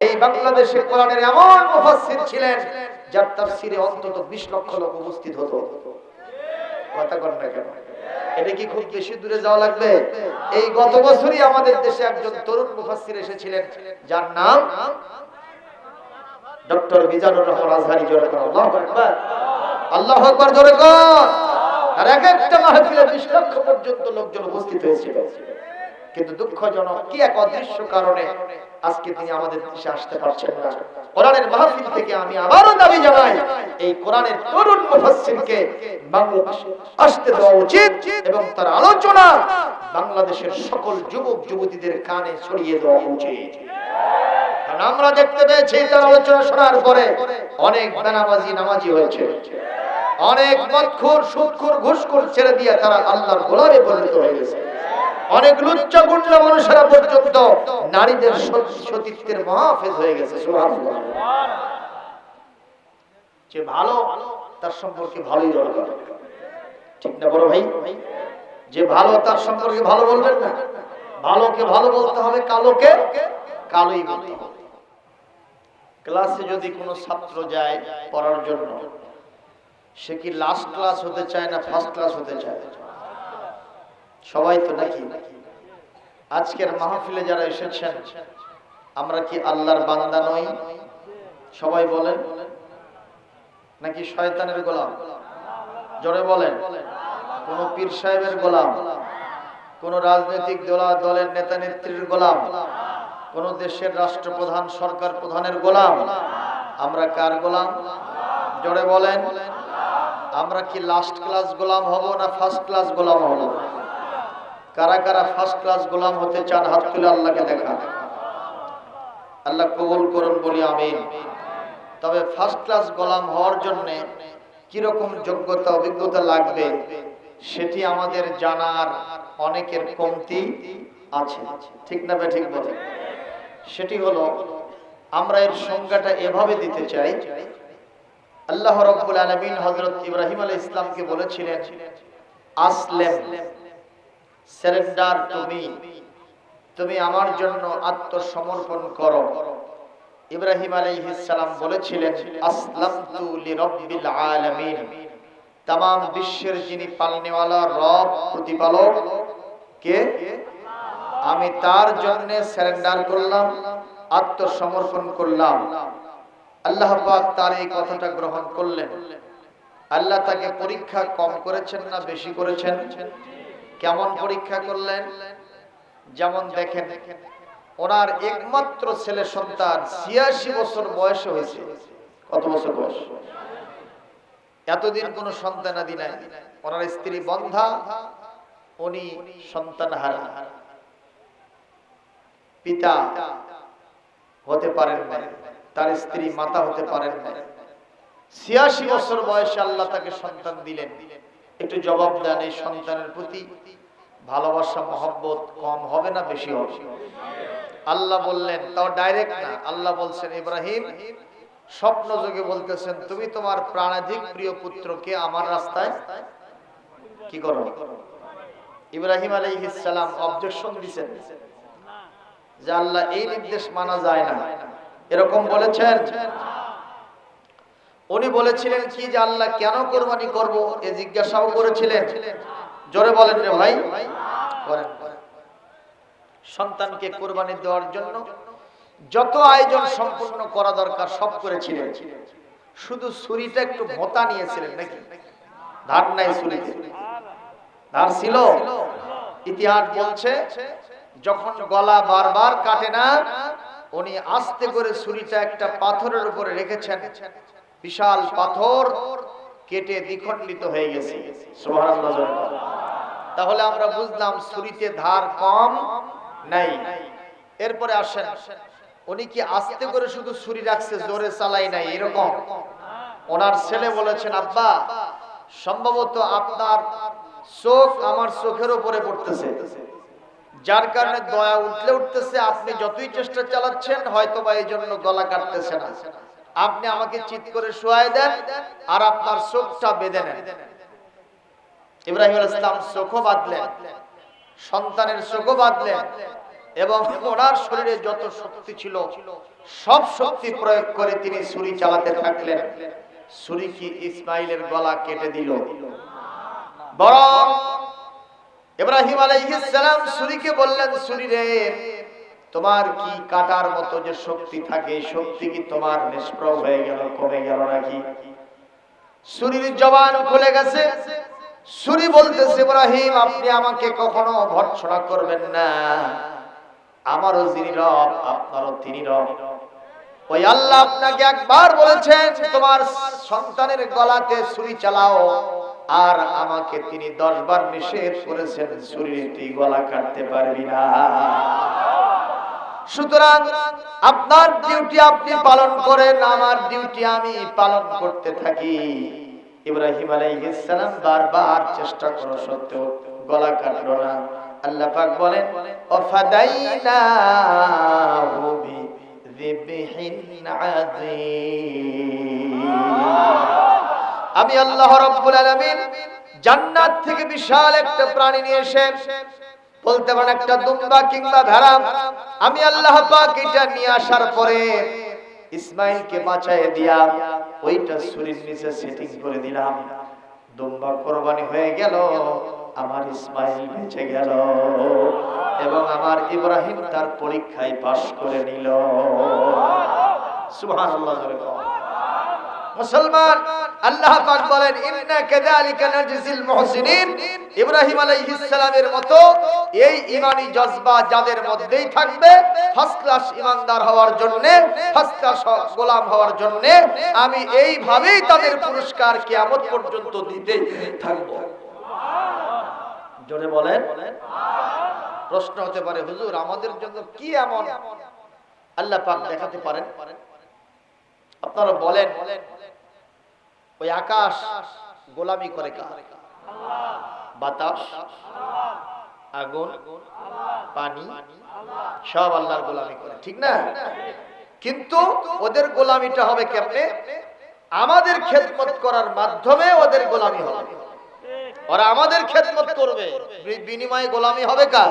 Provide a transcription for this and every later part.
এই বাংলাদেশে কোরআনের এমন মুফাসসির ছিলেন যার তাফসীরে অন্তত 20 লক্ষ লোক উপস্থিত হতো। কথা কন না কেন? এটা কি খুব বেশি দূরে যাওয়া লাগবে? এই গত বছরই আমাদের দেশে একজন তরুণ মুফাসসির এসেছিলেন যার নাম ডক্টর মিজানুর রহমান আজহারী। জোরে করো আল্লাহু আকবার। আল্লাহু আকবার জোরে কর। আর এক একটা মাহফিলে 20 লক্ষ পর্যন্ত লোকজন উপস্থিত হয়েছিল। কিন্তু দুঃখজনক কি এক অদৃশ্য কারণে আজকে তিনি আমাদের দেশে আসতে পারছেন না। কোরআনের মাহফিল থেকে আমি আবারও দাবি জানাই, এই কোরআনের তরুণ মুফাসসিরকে বাংলাদেশে আসতে দেওয়া উচিত এবং তার আলোচনা বাংলাদেশের সকল যুবক যুবতীদের কানে ছড়িয়ে দেওয়া উচিত। কারণ আমরা দেখতে পেয়েছি তার আলোচনা শোনার পরে অনেক বেনামাজি নামাজি হয়েছে, অনেক মদখোর সুদখোর ঘুষখোর ছেড়ে দিয়ে তারা আল্লাহর গোলামে পরিণত হয়ে গেছে। অনেক লুচ্চা গুন্ডা মানুষেরা পর্যন্ত নারীদের সতীত্বের মুহাফেজ হয়ে গেছে। সুবহানাল্লাহ। যে ভালো তার সম্পর্কে ভালোই বলবেন, ঠিক না বড় ভাই? যে ভালো তার সম্পর্কে ভালো বলবেন না, ভালোকে ভালো বলতে হবে, কালোকে কালোই বলতে হবে। ক্লাসে যদি কোনো ছাত্র যায় পড়ার জন্য, সে কি লাস্ট ক্লাস হতে চায় না ফার্স্ট ক্লাস হতে চায়? সবাই তো নাকি? আজকের মাহফিলে যারা এসেছেন আমরা কি আল্লাহর বান্দা নই? সবাই বলেন। নাকি শয়তানের গোলাম? জোরে বলেন। কোন পীর সাহেবের গোলাম, কোন রাজনৈতিক দলের নেতা নেত্রীর গোলাম, কোন দেশের রাষ্ট্রপ্রধান সরকার প্রধানের গোলাম? আমরা কার গোলাম? জোরে বলেন। আমরা কি লাস্ট ক্লাস গোলাম হব না ফার্স্ট ক্লাস গোলাম হব? কারা কারা ফার্স্ট ক্লাস গোলাম হতে চান হাত তুলে আল্লাহকে দেখা। আল্লাহ কবুল করুন, বলি আমিন। তবে ফার্স্ট ক্লাস গোলাম হওয়ার জন্য কিরকম যোগ্যতা অভিজ্ঞতা লাগবে সেটি আমাদের জানার অনেকের কমতি আছে, ঠিক না ঠিক বলে? সেটি হলো, আমরা এর সংজ্ঞাটা এভাবে দিতে চাই। আল্লাহ রাব্বুল আলামিন হযরত ইব্রাহিম আলাইহিস সালামকে বলেছিলেন আসলেম, সারেন্ডার টু মি, তুমি আমার জন্য আত্মসমর্পণ করো। ইব্রাহিম আলাইহিস সালাম বলেছিলেন আসলামতু লিরাব্বিল আলামিন, तमाम বিশ্বের যিনি পালনেওয়ালা রব প্রতিপালক কে, আমি তার জন্য সারেন্ডার করলাম, আত্মসমর্পণ করলাম। আল্লাহ পাক তার এই কথাটা গ্রহণ করলেন। আল্লাহ তাকে পরীক্ষা কম করেছেন না বেশি করেছেন? কেমন পরীক্ষা করলেন? যেমন দেখেন, ওনার একমাত্র ছেলে সন্তান ৮৬ বছর বয়স হয়েছে। কত বছর বয়স? এতদিন কোন সন্তানাদি নাই। ওনার স্ত্রী বন্ধা, উনি সন্তানহারা, পিতা হতে পারেন না, তার স্ত্রী মাতা হতে পারেন না। ৮৬ বছর বয়সে আল্লাহ তাকে সন্তান দিলেন। একটু জবাব দেন, এই সন্তানের প্রতি ভালোবাসা মহব্বত কম হবে না বেশি হবে? আল্লাহ বললেন, তাও ডাইরেক্ট না, আল্লাহ বলছেন ইব্রাহিম স্বপ্ন যোগে বলতেছেন, তুমি তোমার প্রাণাধিক প্রিয় পুত্রকে আমার রাস্তায় কি করো? ইব্রাহিম আলাইহিস সালাম অবজেকশন দিয়েছেন যে আল্লাহ এই নির্দেশ মানা যায় না, এরকম বলেছেন। উনি বলেছিলেন কি যে আল্লাহ কেন কুরবানি করব এই জিজ্ঞাসাও করেছিলেন। জোরে বলেন রে ভাই। করেন। সন্তানকে কুরবানি দেওয়ার জন্য যত আয়োজন সম্পূর্ণ করা দরকার সব করেছিলেন, শুধু ছুরিটা একটু ভোঁতা নিয়েছিলেন নাকি? ধার নাই ছুরিতে? ধার ছিল? ইতিহাস বলছে যখন গলা বারবার কাটে না, উনি আস্তে করে ছুরিটা একটা পাথরের উপরে রেখেছেন, বিশাল পাথর কেটে দ্বিখণ্ডিত হয়ে গেছে। সুবহানাল্লাহ। তাহলে আমরা বুঝলাম ছুরিতে ধার কম নাই। এরপরে আসেন, উনি কি আস্তে করে শুধু ছুরি রাখছে, জোরে চালাই নাই এরকম? ওনার ছেলে বলেছেন, আব্বা সম্ভবত আপনার চোখ আমার চোখের উপরে পড়তেছে, যার কারণে দয়া উঠলে উঠতেছে, আপনি যতই চেষ্টা চালাচ্ছেন হয়তো বা এই জন্য গলা কাটতেছে না। আপনি আমাকে চিৎ করে শোয়াই দেন আর আপনার চোখটা বেঁধে নেন। ইব্রাহিম আলাইহিস সালাম চোখও বাঁধলেন, সন্তানের চোখও বাঁধলেন এবং ওনার শরীরে যত শক্তি ছিল সব শক্তি প্রয়োগ করে তিনি ছুরি চালাতে থাকলেন। ছুরি কি ইসমাইলের গলা কেটে দিল? বরং ইব্রাহিম আলাইহিস সালাম ছুরিকে বললেন, ছুরি রে, তোমার কি কাটার মতো যে শক্তি থাকে, শক্তি কি তোমার নিষ্প্রভ হয়ে গেল, কমে গেল নাকি? ছুরির জবান খুলে গেছে। ছুরি বলতেছে, ইব্রাহিম, আপনি আমাকে কখনো ভর্ৎসনা করবেন না। আমারও যিনি রব, আপনারও তিনি রব। ওই আল্লাহ আপনাকে একবার বলেছেন তোমার সন্তানের গলাতে ছুরি চালাও, আর আমাকে তিনি 10 বার নিষেধ করেছেন, ছুরির তুই গলা কাটতে পারবি না। সুতরাং আপনার ডিউটি আপনি পালন করেন, আমার ডিউটি আমি পালন করতে থাকি। ইব্রাহিম আলাইহিস সালাম বারবার চেষ্টা করা সত্ত্বেও গলা কাটলো না। আল্লাহ পাক বলেন, ওয়াফাদাইনাহু বিযিবহিন আযীম। আমি আল্লাহ রাব্বুল আলামিন জান্নাত থেকে বিশাল একটা প্রাণী নিয়ে এসে, বলতে পারেন একটা দুম্বা কিংবা ভেড়া, আমি আল্লাহ পাক এটা নিয়ে আসার পরে ইসমাইলকে বাঁচায় দিয়া ওইটা ছুরির নিচে সেটিং করে দিলাম। দুম্বা কুরবানি হয়ে গেল, আমার ইসমাইল বেঁচে গেল এবং আমার ইব্রাহিম তার পরীক্ষায় পাশ করে নিল। সুবহানাল্লাহ। মুসলমান, আল্লাহ পাক বলেন, ইন্না কাযালিকা নাজজিল মুহসিনিন। ইব্রাহিম আলাইহিস সালামের মতো এই ঈমানি জজবা যাদের মধ্যেই থাকবে, ফার্স্ট ক্লাস ঈমানদার হওয়ার জন্য, ফার্স্ট ক্লাস গোলাম হওয়ার জন্য আমি এইভাবেই তাদের পুরস্কার কিয়ামত পর্যন্ত দিতে থাকব। জোরে বলেন। প্রশ্ন হতে পারে, হুজুর আমাদের জন্য কি এমন আল্লাহ পাক দেখাতে পারেন? আপনারা বলেন, ওই আকাশ গোলামি করে কার? বাতাস, আগুন, পানি সব আল্লাহর গোলামি করে, ঠিক না? কিন্তু ওদের গোলামিটা হবে কেমনে? আমাদের খেদমত করার মাধ্যমে ওদের গোলামি হবে। ওরা আমাদের খেদমত করবে, বিনিময়ে গোলামি হবে কার?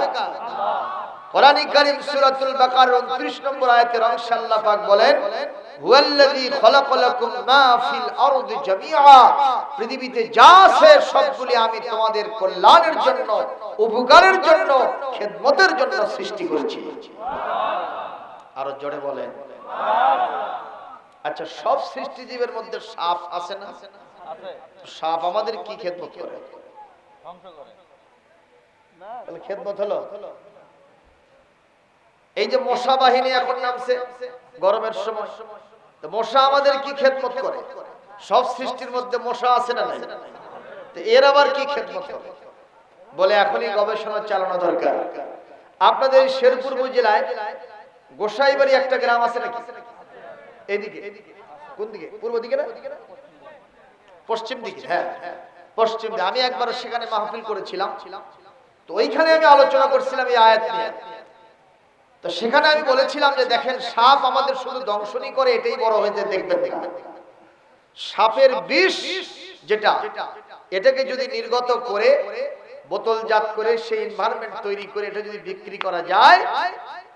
কোরআন কারীম সূরাতুল বাকারার 29 নম্বর আয়াতের অংশে আল্লাহ পাক বলেন, হুয়াল্লাযী খালাকালাকুম মা ফিল আরদি জামিআ। পৃথিবীতে যা আছে সবগুলি আমি তোমাদের কল্যাণের জন্য, উপকারের জন্য, খেদমতের জন্য সৃষ্টি করেছি। আরো জোরে বলেন। আচ্ছা, সব সৃষ্টিজীবের মধ্যে সাপ আছে না? আছে। সাপ আমাদের কি খেদমত করে? ধ্বংস করে না। তাহলে খেদমত হলো? এই যে মশা বাহিনী এখন নামছে গরমের সময়, তো মশা আমাদের কি খেদমত করে? সব সৃষ্টির মধ্যে মশা আছে না নাই? তো এর আবার কি খেদমত করে? বলে এখনই গবেষণা চালানো দরকার। আপনাদের শেরপুর জেলায় গোসাইবাড়ি একটা গ্রাম আছে নাকি? এইদিকে। কোন দিকে? পূর্ব দিকে না পশ্চিম দিকে? হ্যাঁ, পশ্চিম দিকে। আমি একবার সেখানে মাহফিল করেছিলাম, তো ওইখানে আমি আলোচনা করছিলাম এই আয়াত নিয়ে। তো সেখানে আমি বলেছিলাম যে দেখেন, সাপ আমাদের শুধু দংশনই করে এটাই বড় হয়েছে দেখবেন না। সাপের বিষ যেটা, এটাকে যদি নির্গত করে বোতলজাত করে সেই এনভায়রনমেন্ট তৈরি করে এটা যদি বিক্রি করা যায়,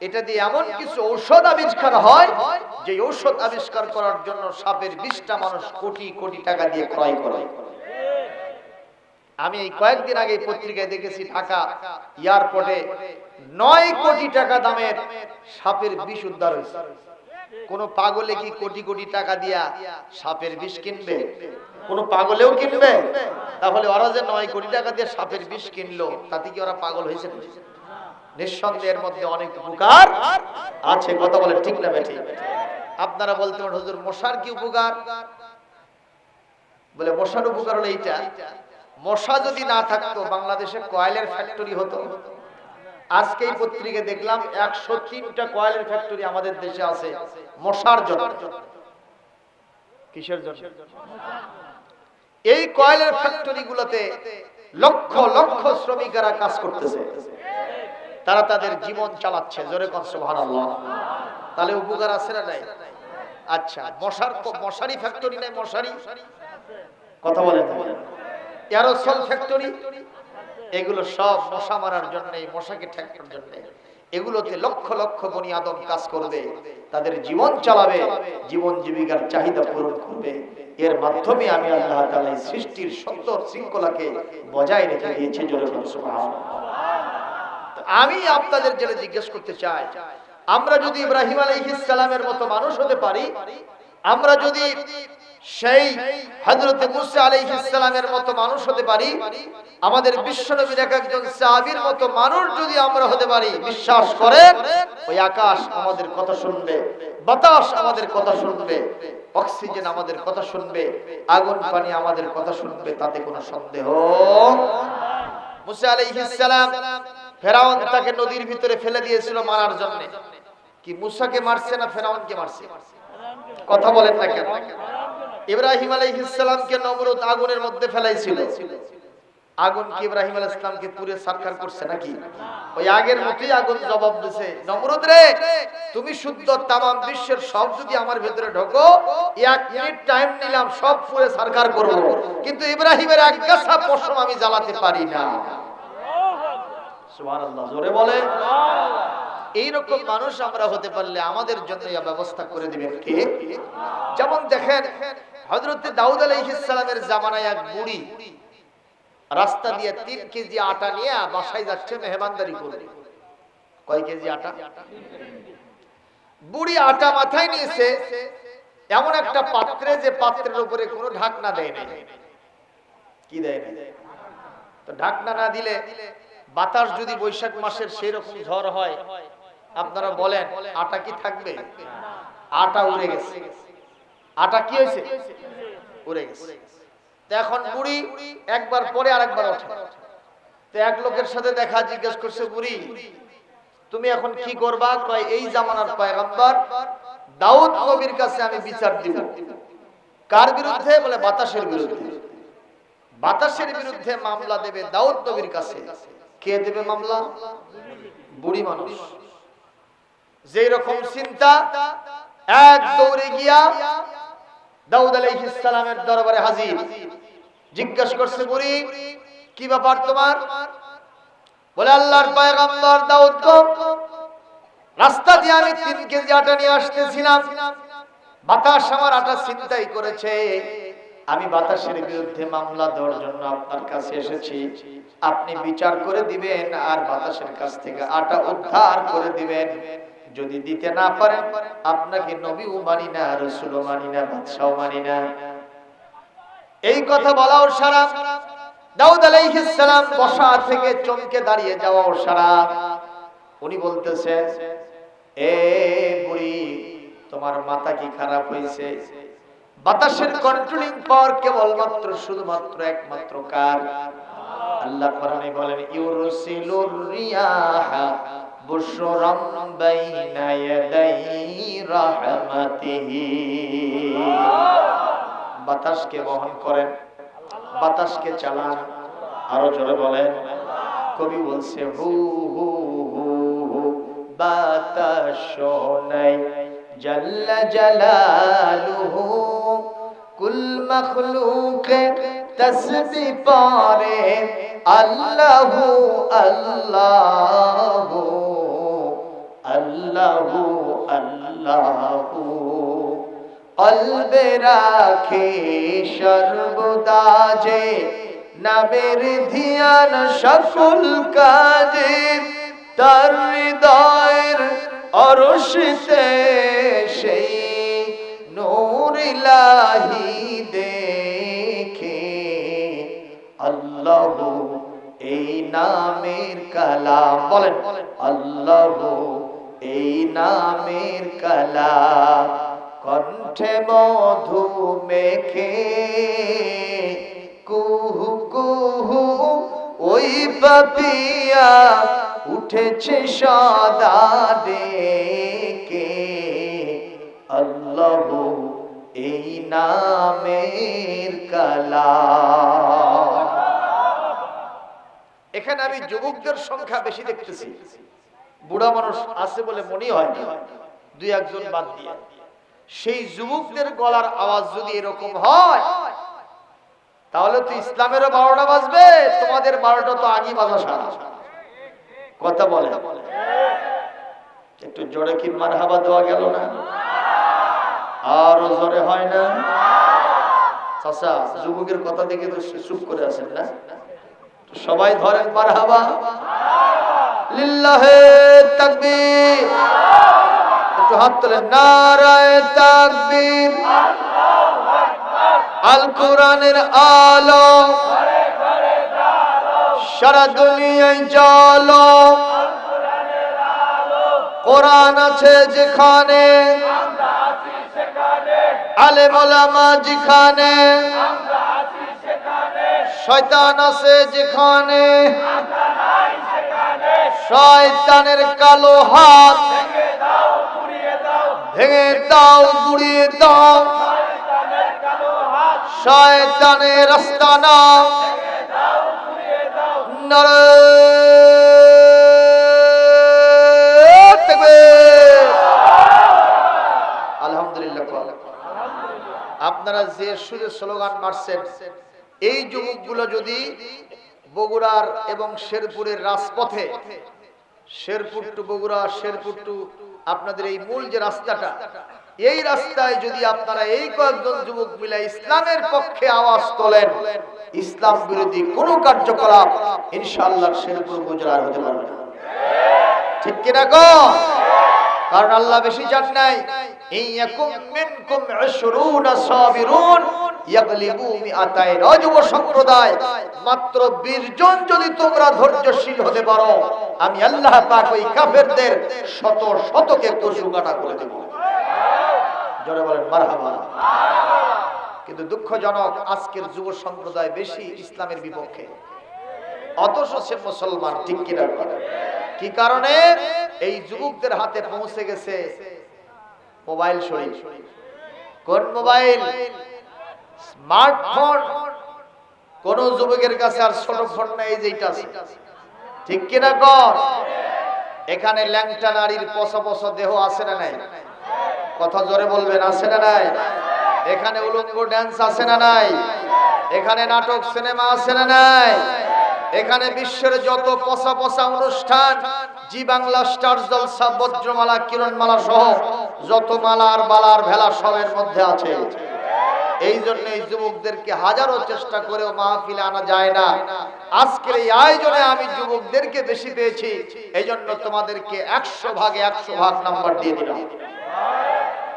এটা দিয়ে এমন কিছু ঔষধ আবিষ্কার হয় যে ঔষধ আবিষ্কার করার জন্য সাপের বিষটা মানুষ কোটি কোটি টাকা দিয়ে ক্রয় করে। আমি এই কয়েকদিন আগে পত্রিকায় দেখেছি ঢাকা এয়ারপোর্টে 9 কোটি টাকা দামের সাপের বিষ উদ্ধার হয়েছে। কোন পাগলে কি কোটি কোটি টাকা দিয়া সাপের বিষ কিনবে? কোন পাগলেও কিনবে? তাহলে ওরা যে 9 কোটি টাকা দিয়ে সাপের বিষ কিনলো, তাতে কি ওরা পাগল হয়েছে? নিঃসন্দেহের মধ্যে অনেক উপকার আছে। কথা বলে ঠিক না বেঠিক? আপনারা বলতে পারেন, হুজুর মশার কি উপকার? বলে মশার উপকার হলো এইটা, মশা যদি না থাকতো বাংলাদেশে কয়লার ফ্যাক্টরি হতো। আজকে এই পত্রিকায় দেখলাম 103টা কয়লার ফ্যাক্টরি আমাদের দেশে আছে মশার জন্য। কিসের জন্য? এই কয়লার ফ্যাক্টরি গুলোতে লক্ষ লক্ষ শ্রমিকেরা কাজ করতেছে, তারা তাদের জীবন চালাচ্ছে। জোরে কোন সুবহানাল্লাহ। তাহলে উপকার আছে না নাই? আচ্ছা, মশারি ফ্যাক্টরি নাই? মশারি কথা বলেন। এরোসল ফ্যাক্টরি, এগুলো সব মশা মারার জন্য, মশাকে ঠেকানোর জন্য। এগুলোতে লক্ষ লক্ষ বনি আদম কাজ করবে, তাদের জীবন চালাবে, জীবন জীবিকার চাহিদা পূরণ করবে। এর মাধ্যমে আমি আল্লাহ তাআলা এই সৃষ্টির সুন্দর শৃঙ্খলাকে বজায় রেখে দিয়েছি। জোরে বলুন সুবহানাল্লাহ। আমি আপনাদের জন্য জিজ্ঞেস করতে চাই, আমরা যদি ইব্রাহিম আলাইহিস সালামের মতো মানুষ হতে পারি, আমরা যদি সেই হযরত মুসা আলাইহিস সালামের মতো মানুষ হতে পারি, আমাদের বিশ্বনবীর একজন সাহাবীর মতো মানুষ যদি আমরা হতে পারি, বিশ্বাস করেন ওই আকাশ আমাদের কথা শুনবে, বাতাস আমাদের কথা শুনবে, অক্সিজেন আমাদের কথা শুনবে, আগুন পানি আমাদের কথা শুনবে, তাতে কোনো সন্দেহ। মুসা আলাইহিস সালাম, ফেরাউন তাকে নদীর ভিতরে ফেলে দিয়েছিল মারার জন্য। কি মুসাকে মারছে না ফেরাউনকে মারছে? কথা বলেন না কেন? ইব্রাহিম আলাইহিস সালামকে নমরুদ আগুনের মধ্যে ফেলাইছিল। আগুন কি ইব্রাহিম আলাইহিস সালামকে পুরো সারখার করছে নাকি? ওই আগের মতই আগুন জবাব দিয়েছে, নমরুদ রে, তুমি শুদ্ধ, তামাম বিশ্বের সব যদি আমার ভিতরে ঢোকো, 1 মিনিট টাইম নিলাম, সব পুরো সারখার করব, কিন্তু ইব্রাহিমের এক গাছা পশম আমি জ্বালাতে পারি না। সুবহানাল্লাহ, জোরে বলে। এইরকম মানুষ আমরা হতে পারলে আমাদের জন্য এই ব্যবস্থা করে দিবেন কে? যেমন দেখেন, হযরত দাউদ আলাইহিস সালামের জামানায় এক বুড়ি রাস্তা দিয়ে 3 কেজি আটা নিয়ে বাসায় যাচ্ছে মেহমানদারি করতে। কয় কেজি আটা? বুড়ি আটা মাথায় নিয়েছে এমন একটা পাত্রে, যে পাত্রের উপরে কোনো ঢাকনা দেয় না। কি দেয় না? তো ঢাকনা না দিলে বাতাস যদি বৈশাখ মাসের সেই রকম ঝড় হয়, আপনারা বলেন আটা কি থাকবে? আটা উড়ে গেছে। আটা কি হয়েছে? উড়ে গেছে। তো এখন বুড়ি একবার পরে আরেকবার ওঠে। তো এক লোকের সাথে দেখা, জিজ্ঞেস করছে, বুড়ি তুমি এখন কি করবা? কয় এই জামানার পয়গম্বর দাউদ নবীর কাছে আমি বিচার দিব। কার বিরুদ্ধে? বলে বাতাসের বিরুদ্ধে। বাতাসের বিরুদ্ধে মামলা দেবে দাউদ নবীর কাছে। কে দেবে মামলা? বুড়ি মানুষ। যেই রকম চিন্তা, এক দৌড়ে গিয়া দাউদ আলাইহিস সালামের দরবারে হাজির। জিজ্ঞাসা করছে, বুড়ি কি ব্যাপার তোমার? বলে আল্লাহর পয়গম্বর দাউদ গো, রাস্তা দিয়ে আমি 3 কেজি আটা নিয়ে আসতেছিলাম, বাতাস আমার আটা ছিনতাই করেছে, আমি বাতাসের বিরুদ্ধে মামলা দেওয়ার জন্য আপনার কাছে এসেছি। আপনি বিচার করে দিবেন আর বাতাসের কাছ থেকে আটা উদ্ধার করে দিবেন। যদি দিতে না পারেন, আপনাকে নবীও মানি না, রাসূলও মানি না, বাদশাও মানি না। এই কথা বলাও সারা দাউদ আলাইহিস সালাম বসা থেকে চমকে দাঁড়িয়ে যাওয়াও সারা। উনি বলতেছেন, এ বুড়ি, তোমার মাথা কি খারাপ হয়েছে? বাতাসের কন্ট্রোলিং পাওয়ার কেবলমাত্র শুধুমাত্র একমাত্র কার? আল্লাহ কোরআনে বলেন, ইউরসিলুর রিয়াহা বুশরাম বাইনা ইয়াদাই রাহমাতিহি। বাতাসকে বহন করেন, বাতাসকে চালান। আরো জোরে বলেন। কবি বলছে, হু হু হু হু বাতাস নাই জাল্লা জালালুহু, কুল মখলুকে তসবিহ পড়ে আল্লাহু আল্লাহু আল্লাহু আল্লাহু। কলবে রাখে সর্বদা যে নামের ধ্যান সকল কাজে, তার হৃদয়ের অরশিতে সেই নূর ইলাহি দেখে। আল্লাহু এই নামের কালাম, বলেন আল্লাহু এই নামের কালাম, কণ্ঠে মধু মেখে কুহু কুহু ওই পাপিয়া উঠেছে সদা ডেকে। আল্লাহু এই নামের কালাম। এখানে আমি যুবকদের সংখ্যা বেশি দেখতেছি, বুড়া মানুষ আছে বলে মনে হয় না, 2-1 বাদ দিয়ে। সেই যুবকদের গলার আওয়াজ যদি এরকম হয়, তাহলে তো ইসলামেরও 12টা বাজবে, তোমাদের 12টা তো আগেই বাজা সারা। কথা বলে। একটু জোরে কি মারহাবা দেওয়া গেল না? আরো জোরে হয় না? চাচা যুবকের কথা দেখে তো চুপ করে আছেন না? সবাই ধরেন মারহাবা। লিল্লাহে তাকবীর। একটু হাত তোলেন। নারায়ে তাকবীর। আল কোরআনের আলো সারা দুনিয়ায় জ্বালো। কোরআন আছে যেখানে, আলেম ওলামা যেখানে, শয়তান আছে যেখানে, শয়তানের কালো হাত ভেঙে দাও, গুড়িয়ে দাও। শয়তানের রাস্তা না, আলহামদুলিল্লাহ। আপনারা যে সুরে স্লোগান মারছেন, এই যুবকগুলো যদি বগুড়ার এবং শেরপুরের রাজপথে, শেরপুর টু বগুড়া, শেরপুর টু আপনাদের এই মূল যে রাস্তাটা, এই রাস্তায় যদি আপনারা এই কয়েকজন যুবক মিলে ইসলামের পক্ষে আওয়াজ তোলেন, ইসলাম বিরোধী কোন কার্যকলাপ ইনশাআল্লাহ শেরপুর বগুড়া হতে পারবে না। ঠিক কিনা গো? কারণ আল্লাহ বেশি চান নাই, ইয়াকুম মিনকুম 20 সাবিরুন ইয়াগলিবু মিআতাইন। যুব সম্প্রদায় মাত্র 20 জন যদি তোমরা ধৈর্যশীল হতে পারো, আমি আল্লাহ পাক ওই কাফেরদের শত শতকে কচু কাটা করে দেব। জোরে বলেন মারহাবা। কিন্তু দুঃখজনক, আজকের যুব সম্প্রদায় বেশি ইসলামের বিপক্ষে, অথচ সে মুসলমান। ঠিক কিনা? কি কারণে? এই যুবকদের হাতে পৌঁছে গেছে মোবাইল শরীফ। কোন মোবাইল? স্মার্টফোন। কোন যুবকের কাছে আর ছোট ফোন নাই, যেটা আছে। ঠিক কিনা কর? এখানে ল্যাংটা নারীর পশা পশা দেহ আছে না নাই? কথা জোরে বলবেন, আছে না নাই? এখানে উলঙ্গ ড্যান্স আছে না নাই? এখানে নাটক সিনেমা আছে না নাই? এখানে বিশ্বের যত পচা পচা অনুষ্ঠান, জি বাংলা, স্টার জলসা, বজ্রমালা, কিরণমালা সহ যত মালার বালার ভেলা সবের মধ্যে আছে। এই জন্য এই যুবকদেরকে হাজারো চেষ্টা করেও মাহফিলে আনা যায় না। আজকের এই আয়োজনে আমি যুবকদেরকে বেশি পেয়েছি, এই জন্য তোমাদেরকে 100 ভাগে 100 ভাগ নাম্বার দিয়ে দিলাম।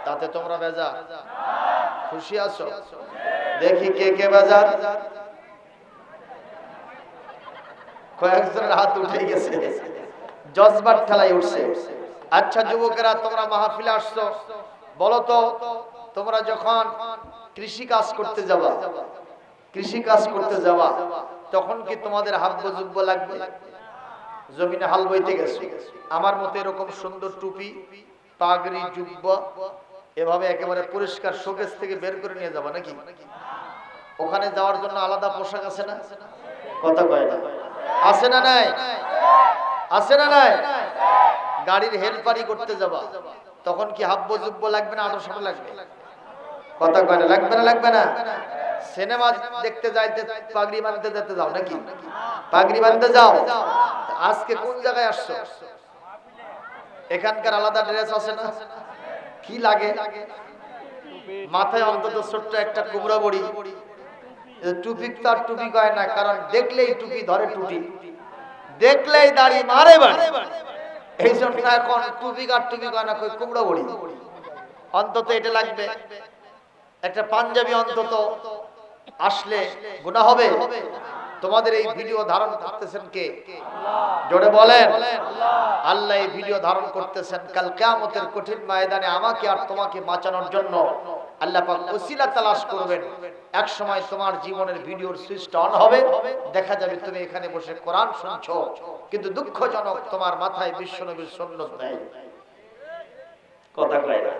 তাতে তোমরা বেজা খুশি আছো? দেখি কে কে বেজার। কয়েকজনের হাত উঠে গেছে, জজবার ঠেলাই উঠছে। আচ্ছা যুবকেরা, তোমরা মাহফিলে আসছো, বলো তো, তোমরা যখন কৃষি কাজ করতে যাবা, তখন কি তোমাদের হাব্য জুব্ব লাগবে? জমিনে হাল বইতে গেছো, আমার মতে এরকম সুন্দর টুপি, পাগড়ি, জুব্বা এভাবে একেবারে পরিষ্কার শোকেস থেকে বের করে নিয়ে যাবা নাকি? ওখানে যাওয়ার জন্য আলাদা পোশাক আছে না? কথা কয় না? আছে না নাই? আছে না নাই? গাড়ির হেলপারি করতে যাবা, তখন কি হাব্য জুব্ব লাগবে না আদর্শ লাগবে? কথা কয় না? লাগবে না? লাগবে না? সিনেমা দেখতে যাইতে পাগড়ি বাঁধতে যেতে যাও নাকি? পাগড়ি বাঁধতে যাও। আজকে কোন জায়গায় আসছো? এখানকার আলাদা ড্রেস আছে না? কি লাগে? মাথায় অন্তত ছোট্ট একটা কুমড়া বড়ি। টুপি তার টুপি কয় না, কারণ দেখলেই টুপি ধরে টুটি, দেখলেই দাড়ি মারে বাড়ি। এই জন্য এখন টুপি কার টুপি কয় না, কই কুমড়া বড়ি। অন্তত এটা লাগবে। একটা পাঞ্জাবি অন্তত আসলে গুনাহ হবে। তোমাদের এই ভিডিও ধারণ করতেছেন কে? জোরে বলেন। আল্লাহ এই ভিডিও ধারণ করতেছেন কাল কিয়ামতের কঠিন ময়দানে আমাকে আর তোমাকে বাঁচানোর জন্য। আল্লাহ পাক ওসিলা তালাশ করবেন। এক সময় তোমার জীবনের ভিডিওর সুইচটা অন হবে, দেখা যাবে তুমি এখানে বসে কোরআন শুনছো, কিন্তু দুঃখজনক তোমার মাথায় বিশ্বনবীর সুন্নাত নাই। কথা কয় না?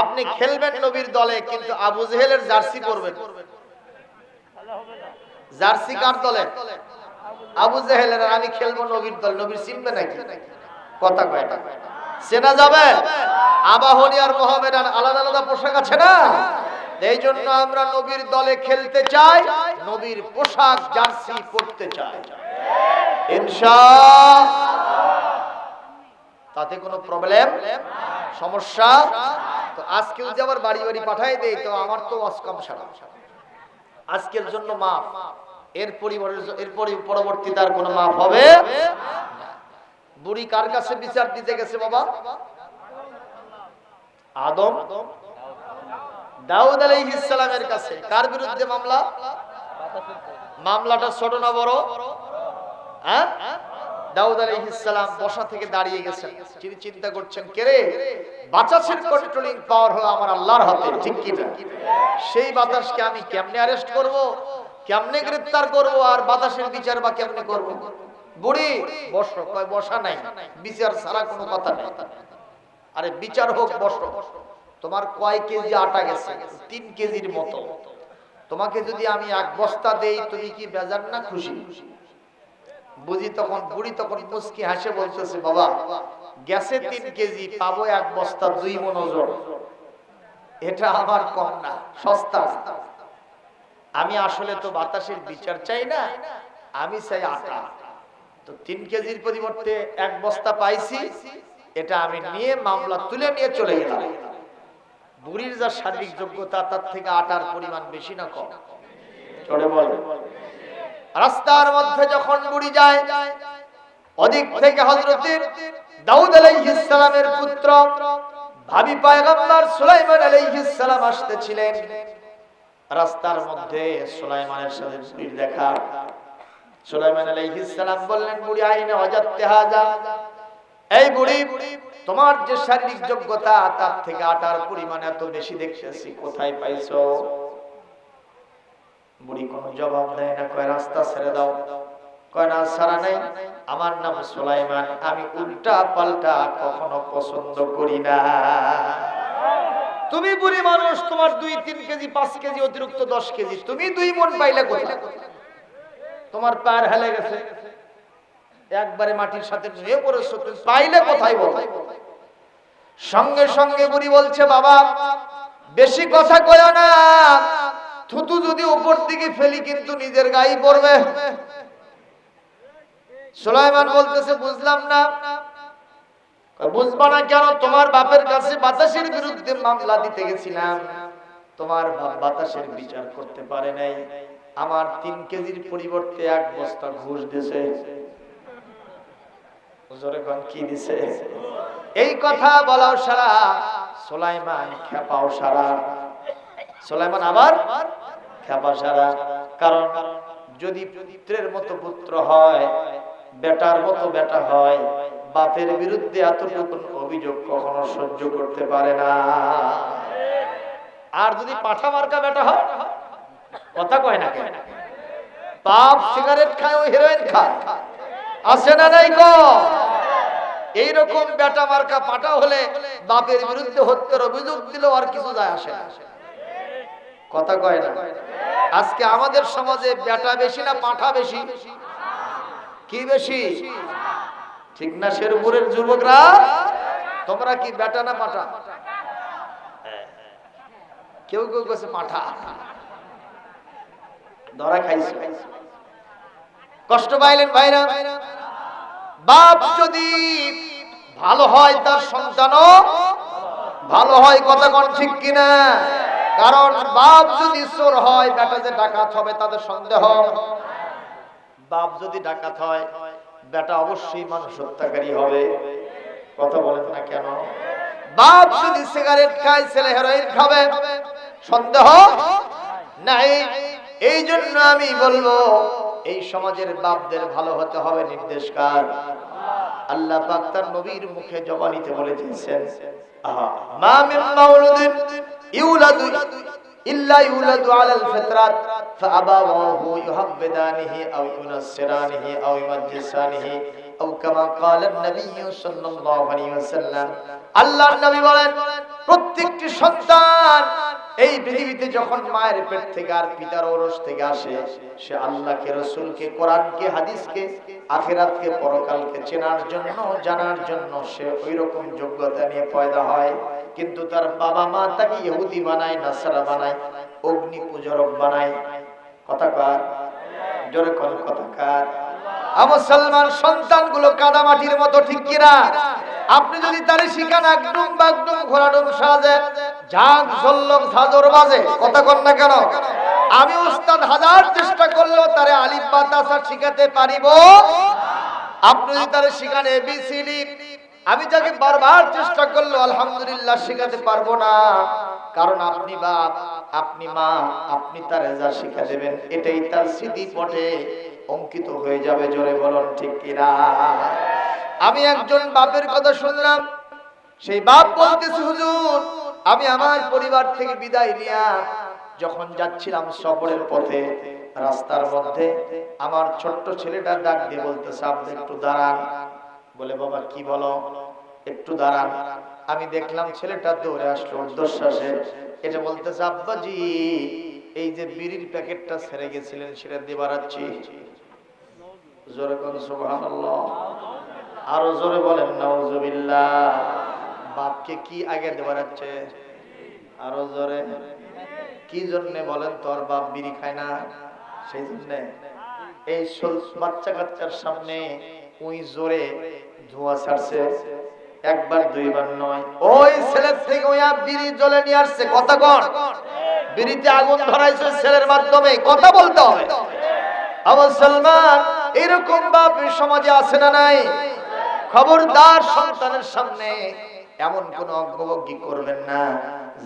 আপনি খেলবেন নবীর দলে, কিন্তু আবু জেহেলের জার্সি পরবেন। জার্সি কার দলে? আবু জেহেলের। আর আমি খেলবো নবীর দল। নবীর চিনবে নাকি? কথা কয় না? চেনা যাবে? আবাহনী আর মোহামেডান আলাদা আলাদা পোশাক আছে না? এই জন্য আমরা নবীর দলে খেলতে চাই, নবীর পোশাক জার্সি পরতে চাই ইনশাআল্লাহ। তাতে কোনো প্রবলেম সমস্যা। তো আজকে যদি আবার বাড়ি বাড়ি পাঠাই দেই তো আমার তো অস্কম সারা, আজকের জন্য মাফ, এর পরবর্তী তার কোনো মাফ হবে না। বুড়ি কার কাছে বিচার দিতে গেছে বাবা? আদম দাউদ আলাইহিস সালামের কাছে। কার বিরুদ্ধে মামলা? মামলাটা ছোট না বড়? হ্যাঁ, দাউদ আলাইহিস সালাম বসা থেকে দাঁড়িয়ে গেছেন, তিনি চিন্তা করছেন কে রে, বাতাসের কন্ট্রোলিং পাওয়ার হলো আমার আল্লাহর হাতে, ঠিক কি না? সেই বাতাসকে আমি কেমনে অ্যারেস্ট করব, কেমনে গ্রেফতার করব, আর বাতাসের বিচার বা কেমনে করব? বুড়ি বসো, কয় বসা নাই, বিচার ছাড়া কোনো কথা নেই। আরে বিচার হোক, বসো। তোমার কয় কেজি আটা গেছে? 3 কেজির মতো। তোমাকে যদি আমি 1 বস্তা দেই তুমি কি বেজার না খুশি? বুড়ি তখন মুস্কি হাসে বলতেছে, বাবা গেছে 3 কেজি, পাবো 1 বস্তা 2 মণ ওজন, এটা আমার কম না, সস্তা। আমি আসলে তো বাতাসের বিচার চাই না, আমি চাই আটা। তো 3 কেজির পরিবর্তে 1 বস্তা পাইছি, এটা আমি নিয়ে মামলা তুলে নিয়ে চলে গেলাম। বুড়ির যা শারীরিক যোগ্যতা তার থেকে আটার পরিমাণ বেশি না কম? চলে বল। রাস্তার মধ্যে যখন বুড়ি যায়, ওদিক থেকে হযরত দাউদ আলাইহিস সালামের পুত্র ভাবি পয়গম্বর সুলাইমান আলাইহিস সালাম আসতেছিলেন। রাস্তার মধ্যে সুলাইমানের সাথে বুড়ির দেখা। সুলাইমান আলাইহিস সালাম বললেন, বুড়ি আইনে ওয়াজাতে হাজা, এই বুড়ি তোমার যে শারীরিক যোগ্যতা তার থেকে আটার পরিমাণ এত বেশি দেখতেছি, কোথায় পাইছো? বুড়ি কোনো জবাব দেয় না, কয় রাস্তা ছেড়ে দাও। কয় না ছাড়া নাই, আমার নাম সুলাইমান, আমি উল্টা পাল্টা কখনো পছন্দ করি না। তুমি বুড়ি মানুষ, তোমার 2-3 কেজি 5 কেজি অতিরিক্ত 10 কেজি, তুমি 2 মণ পাইলে কোথায়? তোমার পার হেলে গেছে, একবারে মাটির সাথে নুয়ে পড়েছো, তুমি পাইলে কোথায় বল? সঙ্গে সঙ্গে বুড়ি বলছে, বাবা বেশি কথা কয় না, থুতু যদি উপর দিকে ফেলি কিন্তু নিজের গায়ে পড়বে। সুলাইমান বলতেছে, বুঝলাম না। বুঝবা না কেন? তোমার বাপের কাছে বাতাসের বিরুদ্ধে মামলা দিতে গেছিলাম, তোমার বাপ বাতাসের বিচার করতে পারে নাই, আমার 3 কেজির পরিবর্তে 1 বস্তা ঘুষ দিয়েছে। হুজুরে কোন কি দিছে? এই কথা বলাও সারা সুলাইমান খেপাও সারা। সুলাইমান আবার খেপা সারা, কারণ যদি পুত্রের মতো পুত্র হয়, বেটার মতো বেটা হয়, বাপের বিরুদ্ধে এতটুকু অভিযোগ কখনো সহ্য করতে পারে না। আর যদি পাঠা মার্কা বেটা হয়, কথা কয় না কেন? বাপ সিগারেট খায়, ও হেরোইন খায়, আছে না নাই গো? এইরকম বেটা মার্কা পাঠা হলে বাপের বিরুদ্ধে হত্যার অভিযোগ দিলেও আর কিছু যায় আসে না, কথা কয় না? আজকে আমাদের সমাজে বেটা বেশি না পাঠা বেশি? কি বেশি? ঠিক না? শেরপুরের যুবকরা, তোমরা কি বেটা না পাঠা? কেউ কেউ কাছে পাঠা, ধরা খাইছে। কষ্ট পাইলেন ভাইরা? বাপ যদি ভালো হয় তার সন্তানও ভালো হয়, কথা কোন ঠিক কিনা? কারণ বাপ যদি চোর হয়, বেটা যে ডাকাত হবে তাদের সন্দেহ। বাপ যদি ডাকাত হয়, বেটা অবশ্যই মানুষ হত্যাকারী হবে, কথা বলেন না কেন? বাপ যদি সিগারেট খায়, ছেলে হেরোইন খাবে, সন্দেহ নাই। এই জন্য আমি বলবো, এই সমাজের বাপদের ভালো হতে হবে। নির্দেশকার আল্লাহ পাক তার নবীর মুখে জবানিতে বলে দিয়েছেন, মা মিন মাউলুদিন ইউলাদু ইল্লা ইউলাদু আলাল ফিতরাত ফাআবাওয়াহু ইউহাব্বিদানিহি আও ইউনাসসিরানিহি আও ইউমাজ্জিসানিহি আও কামা ক্বালা নবী সাল্লাল্লাহু আলাইহি ওয়াসাল্লাম। আল্লাহর নবী বলেন, প্রত্যেকটি সন্তান এই পৃথিবীতে যখন মায়ের পেট থেকে আর পিতার ওরস থেকে আসে, সে আল্লাহকে, রাসূলকে, কোরআনকে, হাদিসকে, আখিরাতকে, পরকালকে চেনার জন্য, জানার জন্য সে ওইরকম যোগ্যতা নিয়ে পয়দা হয়। কিন্তু তার বাবা মা তাকে ইহুদি বানায়, নাসারা বানায়, অগ্নি পূজক বানায়। কথা কার? জোরে কোন কথা কার? মুসলমান সন্তানগুলো কাদামাটির মতো, ঠিক কিনা? আপনি যদি তারে শিখান একদম বাগদুম ঘোরাডুম সাজে ঝাঁক ঝল্লক ঝাঁঝর বাজে, কথা কন না কেন? আমি উস্তাদ হাজার চেষ্টা করলেও তারে আলিফ বা তাসা শিখাতে পারিব। আপনি যদি তারে শিখান এবিসিডি, আমি যাকে বারবার চেষ্টা করলেও আলহামদুলিল্লাহ শিখাতে পারবো না। কারণ আপনি বাপ, আপনি মা, আপনি তারে যা শিখা দেবেন এটাই তার স্মৃতি পটে অঙ্কিত হয়ে যাবে। জোরে বলুন ঠিক কিনা? আমি একজন বাপের কথা শুনলাম, সেই বাপ বলতেছে, হুজুর আমি আমার পরিবার থেকে বিদায় নিয়া যখন যাচ্ছিলাম সফরের পথে, রাস্তার মধ্যে আমার ছোট্ট ছেলেটা ডাক দিয়ে বলতেছে, আপনি একটু দাঁড়ান। বলে বাবা কি বলো? একটু দাঁড়ান। আমি দেখলাম ছেলেটা দৌড়ে আসলো উর্ধ্বশ্বাসে, এটা বলতেছে, আব্বাজি এই যে বিড়ির প্যাকেটটা ছেড়ে গেছিলেন সেটা দিয়ে বাড়াচ্ছি। জোরে কোন সুবহানাল্লাহ, আরো জোরে বলেন নাউজুবিল্লাহ। বাপকে কি আগে দেবারাচ্ছে? আরো জোরে। কি জন্য বলেন? তোর বাপ বিড়ি খায় না, সেই জন্য এই বাচ্চা কাচ্চার সামনে ওই জোরে ধোঁয়া ছাড়ছে, একবার দুইবার নয়। ওই ছেলের থেকে ওই বিড়ি জ্বলে নিয়ে আসছে, কথা কন? বিড়িতে আগুন ধরাইছে ছেলের মাধ্যমে, কথা বলতে হবে। আবু সালমান, এরকম বাপ সমাজে আছে না নাই? খবরদার সন্তানের সামনে এমন কোন অঙ্গভঙ্গি করবেন না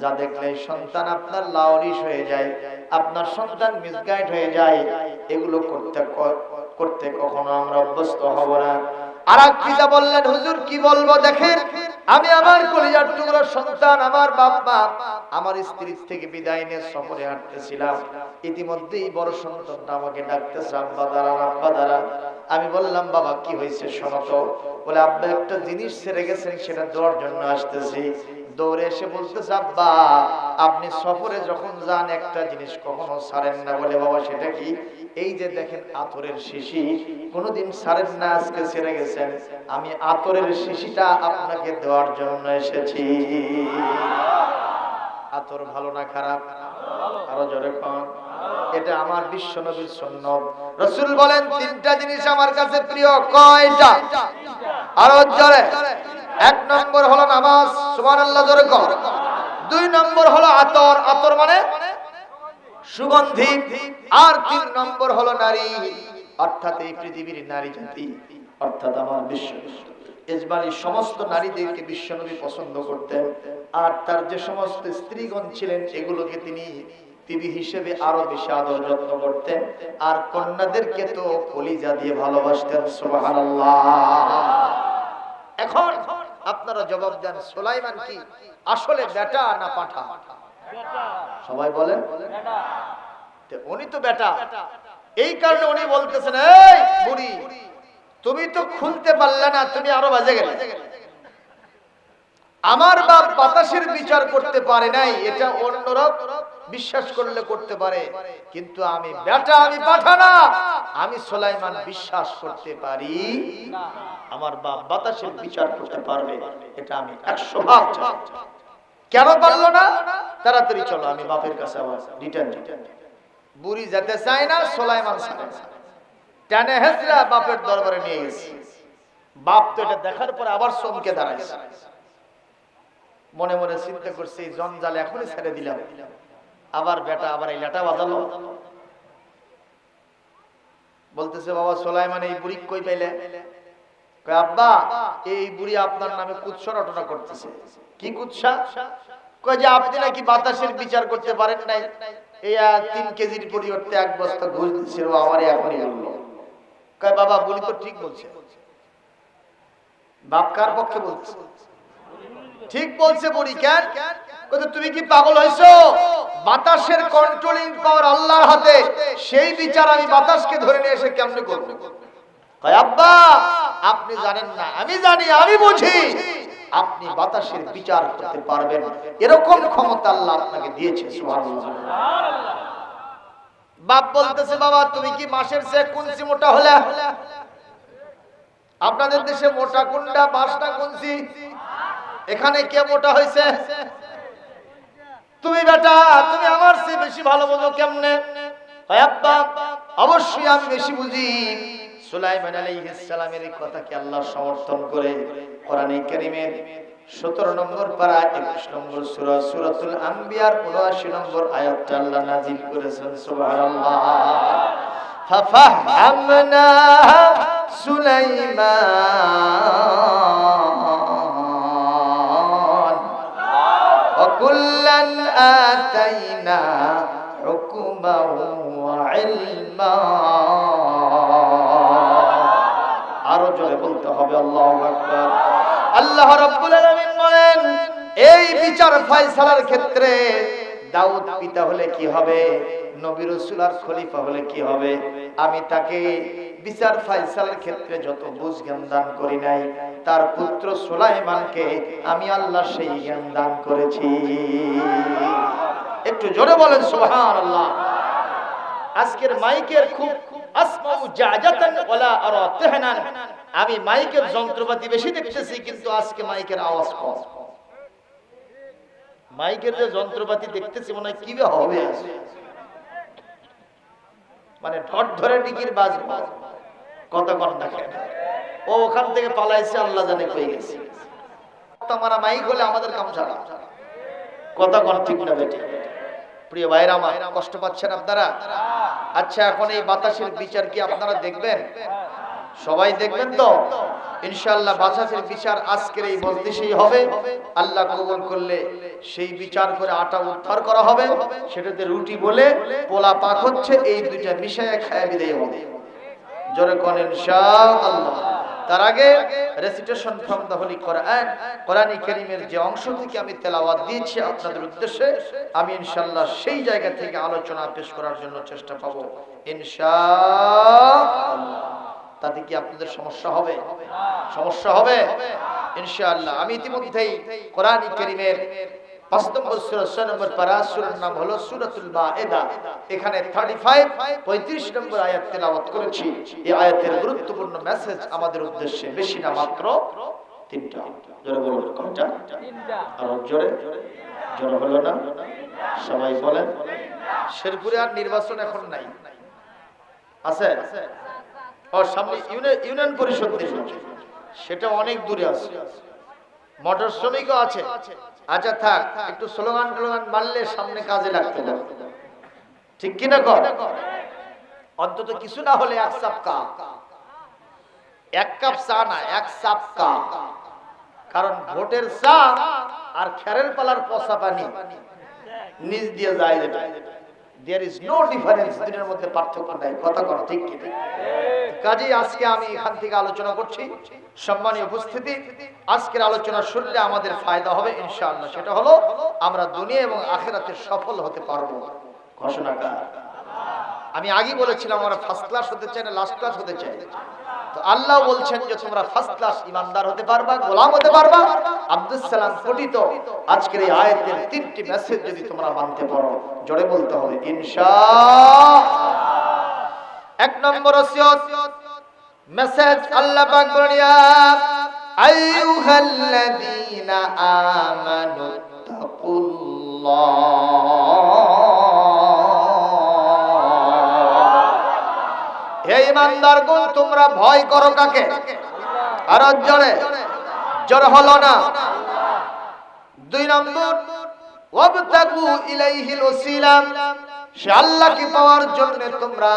যা দেখলে সন্তান আপনার লাওরিশ হয়ে যায়, আপনার সন্তান মিসগাইড হয়ে যায়। এগুলো করতে কখনো আমরা অভ্যস্ত হব না। আর আকিদা বললেন, হুজুর কি বলবো? দেখেন আমি আমার কলিজার টুকরা সন্তান, আমার বাপ মা, আমার স্ত্রী থেকে বিদায় নিয়ে সফরে হাঁটতেছিলাম, ইতিমধ্যেই বড় সন্তানটা আমাকে ডাকতেছে, আব্বা দাঁড়ান, আব্বা দাঁড়ান। আমি বললাম, বাবা কি হয়েছে শোনো তো। বলে, আব্বা একটা জিনিস ছেড়ে গেছেন, সেটা দেওয়ার জন্য আসতেছি। দৌড়ে এসে বলতেছে, আব্বা আপনি সফরে যখন যান একটা জিনিস কখনো ছাড়েন না। বলে, বাবা সেটা কি? এই যে দেখেন আতরের শিশি, কোনোদিন ছাড়েন না, আজকে ছেড়ে গেছেন। আমি আতরের শিশিটা আপনাকে দেওয়ার জন্য এসেছি। আতর ভালো না খারাপ? আরো জোরে কোন? এটা আমার বিশ্ব নবীর সুন্নাত। রাসূল বলেন তিনটা জিনিস আমার কাছে প্রিয়। কয়টা? আরো জোরে। এক নম্বর হলো নামাজ, সুবহানাল্লাহ জোরে কর। দুই নম্বর হলো আতর, আতর মানে সুগন্ধি। আর তিন নম্বর হলো নারী, অর্থাৎ এই পৃথিবীর নারী জাতি, অর্থাৎ আমার বিশ্ব ইজমালি সমস্ত নারীদেরকে বিশ্বনবী পছন্দ করতেন। আর তার যে সমস্ত স্ত্রীগণ ছিলেন এগুলোকে তিনি বিবি হিসেবে আরো বেশি আদর যত্ন করতেন। আর কন্যাদেরকে তো কলিজা দিয়ে ভালোবাসতেন। সুবহানাল্লাহ। এখন আপনারা জবাব দেন, সুলাইমান কি আসলে বেটা না পাঠা? সবাই বলেন বেটা। উনি তো বেটা, এই কারণে উনি বলতেছেন, এই বুড়ি তুমি তো খুলতে পারলে না, তুমি আরো বাজে গেলে। আমার বাপ বাতাসের বিচার করতে পারে নাই, এটা অন্যরা বিশ্বাস করলে করতে পারে, কিন্তু আমি বেটা, আমি পাঠা না, আমি সুলাইমান বিশ্বাস করতে পারি না। আমার বাপ বাতাসের বিচার করতে পারবে, এটা আমি 100%। কেন পারলো না? তাড়াতাড়ি চলো, আমি বাপের কাছে আবার রিটার্ন। বুড়ি যেতে চায় না, সুলাইমান টানে হেসরা বাপের দরবারে নিয়ে গেছে। বাপ তো এটা দেখার পর আবার চমকে দাঁড়াইছে, মনে মনে চিন্তা করছে এই জঞ্জাল এখনই ছেড়ে দিলাম, আবার বেটা আবার এই লেটা বাজালো। বলতেছে, বাবা সুলাইমান এই বুড়ি কই পাইলে? কয়, আব্বা এই বুড়ি আপনার নামে কুৎসা রটনা করতেছে। কি কুৎসা? কয় যে আপনি নাকি বাতাসের বিচার করতে পারেন নাই, এই 3 কেজির পরিবর্তে 1 বস্তা ঘুষ দিচ্ছিল, আমারই এখনই বললো। কয়, বাবা বুড়ি তো ঠিক বলছে। বাপ কার পক্ষে বলছে? ঠিক বলছে বুড়ি। কেন? তুমি কি পাগল হইছো? বাতাসের কন্ট্রোলিং পাওয়ার আল্লাহর হাতে, সেই বিচার আমি বাতাসকে ধরে নিয়ে এসে কেমনে করব? কয়, আব্বা আপনি জানেন না, আমি জানি, আমি বুঝি, আপনি বাতাসের বিচার করতে পারবেন, এরকম ক্ষমতা আল্লাহ আপনাকে দিয়েছে। সুবহানাল্লাহ। বাপ বলতেছে, বাবা তুমি কি মাসের চেয়ে কুনসি মোটা হলে? আপনাদের দেশে মোটা কুন্ডা বাস না কুনসি? এখানে কে মোটা হয়েছে? তুমি বেটা, তুমি আমার চেয়ে বেশি ভালো বোঝো কেমনে? আব্বা অবশ্যই আমি বেশি বুঝি। সুলাইমান আলাইহিস সালামের কথাকে আল্লাহ সমর্থন করে কোরআনে কারীমের 17 নম্বর পারা 21 নম্বর সূরা সূরাতুল আম্বিয়ার 79 নম্বর আয়াতটা আল্লাহ নাযিল করেছেন। সুবহানাল্লাহ। ফাফাহামনা সুলাইমান ওয়া কুল্লান আতাইনা হুকমান ওয়া ইলমা। আরো জোরে বলতে হবে আল্লাহু আকবার। আল্লাহ রাব্বুল আলামিন বলেন, এই বিচার ফয়সালার ক্ষেত্রে দাউদ পিতা হলে কি হবে, নবী রাসূল আর খলিফা হলে কি হবে, আমি তাকে বিচার ফয়সালার ক্ষেত্রে যত বুঝ জ্ঞান দান করি নাই, তার পুত্র সুলাইমানকে আমি আল্লাহ সেই জ্ঞান দান করেছি। একটু জোরে বলেন সুবহানাল্লাহ। আজকের মাইকের খুব আসমাউ জাজাতান ওয়ালা আরা তাহনান, আমি মাইকের যন্ত্রপাতি বেশি দেখতেছি কিন্তু আজকে মাইকের আওয়াজ কম। মাইকের যে যন্ত্রপাতি দেখতেছি মনে হয় কি হবে, মানে ঢট ধরে ডিকির বাজবে কথা কন দেখেন, ও ওখান থেকে পালাইছে আল্লাহ জানে কই গেছে। তোমার মাইক হলে আমাদের কাম ছাড়া কথা কন ঠিক না বেটি? প্রিয় ভাইরা আমার, কষ্ট পাচ্ছেন আপনারা? আচ্ছা, এখন এই বাতাসের বিচার কি আপনারা দেখবেন? সবাই দেখবেন তো ইনশাআল্লাহ? বাতাসের বিচার আজকের এই মজলিসেই হবে। আল্লাহ কবুল করলে সেই বিচার করে আটা উদ্ধার করা হবে, সেটাতে রুটি বলে পোলা পাক হচ্ছে, এই দুইটা মিশায় খায় বিদায় হবে। জোরে কোন ইনশাআল্লাহ। তার আগে রেসিটেশন ফ্রম দ্য হোলি কোরআন, কোরআন কারীমের যে অংশ থেকে আমি তেলাওয়াত দিয়েছি আপনাদের উদ্দেশ্যে, আমি ইনশাআল্লাহ সেই জায়গা থেকে আলোচনা পেশ করার জন্য চেষ্টা করব ইনশাআল্লাহ। তাতে কি আপনাদের সমস্যা হবে? সমস্যা হবে ইনশাআল্লাহ। আমি ইতিমধ্যেই কোরআন কারীমের 5 নম্বর সূরা 6 নম্বর পারা, সূরার নাম হলো সূরাতুল মায়েদা। এখানে 35 নম্বর আয়াত তেলাওয়াত করেছি। এই আয়াতের গুরুত্বপূর্ণ মেসেজ আমাদের উদ্দেশ্যে, বেশি না মাত্র 3টা। জোরে বলুন কোনটা? 3টা। আর জোরে জোরে হলো না? সবাই বলেন। শেরপুরে আর নির্বাচন এখন নাই, আছে? আর সামনে ইউনিয়ন পরিষদ নির্বাচন, সেটা অনেক দূরে আছে। মোটর শ্রমিকও আছে। আচ্ছা থাক, একটু স্লোগান টোলোগান মারলে সামনে কাজে লাগতে না, ঠিক কিনা কর? অন্তত কিছু না হলে এক কাপ চা না, এক সাপ কা। কারণ ভোটের চা আর খেরের পালার পচা পানি নিজ দিয়ে যায়, যেটা there is no difference, দুটোর মধ্যে পার্থক্য নাই। কথা কর ঠিক কি? কাজেই আজকে আমি এখান থেকে আলোচনা করছি। সম্মানীয় উপস্থিতি, আজকের আলোচনা শুনলে আমাদের ফায়দা হবে ইনশাআল্লাহ। সেটা হলো আমরা দুনিয়া এবং আখিরাতে সফল হতে পারবো। ঘোষণাকার আমি আগে বলেছিলাম আমরা ফার্স্ট ক্লাস হতে চাই না লাস্ট ক্লাস হতে চাই। তো আল্লাহ বলছেন যে তোমরা ফার্স্ট ক্লাস ইমানদার হতে পারবা, গোলাম হতে পারবা। আব্দুস সালাম পঠিত আজকের এই আয়াতের 3টি মেসেজ যদি তোমরা মানতে পারো, জোরে বলতে হবে ইনশাআল্লাহ। 1 নম্বর ওসিয়ত মেসেজ আল্লাহ পাক বলেন, ইয়া আইয়ুহাল্লাযীনা আমানু তাকুল্লাহ। হে ঈমানদারগণ, তোমরা ভয় করো কাকে? আর জোরে জোরে হলো না? 2 নম্বর ওয়াবতাগু ইলাইহিল ওসিলা, সে আল্লাহকে পাওয়ার জন্য তোমরা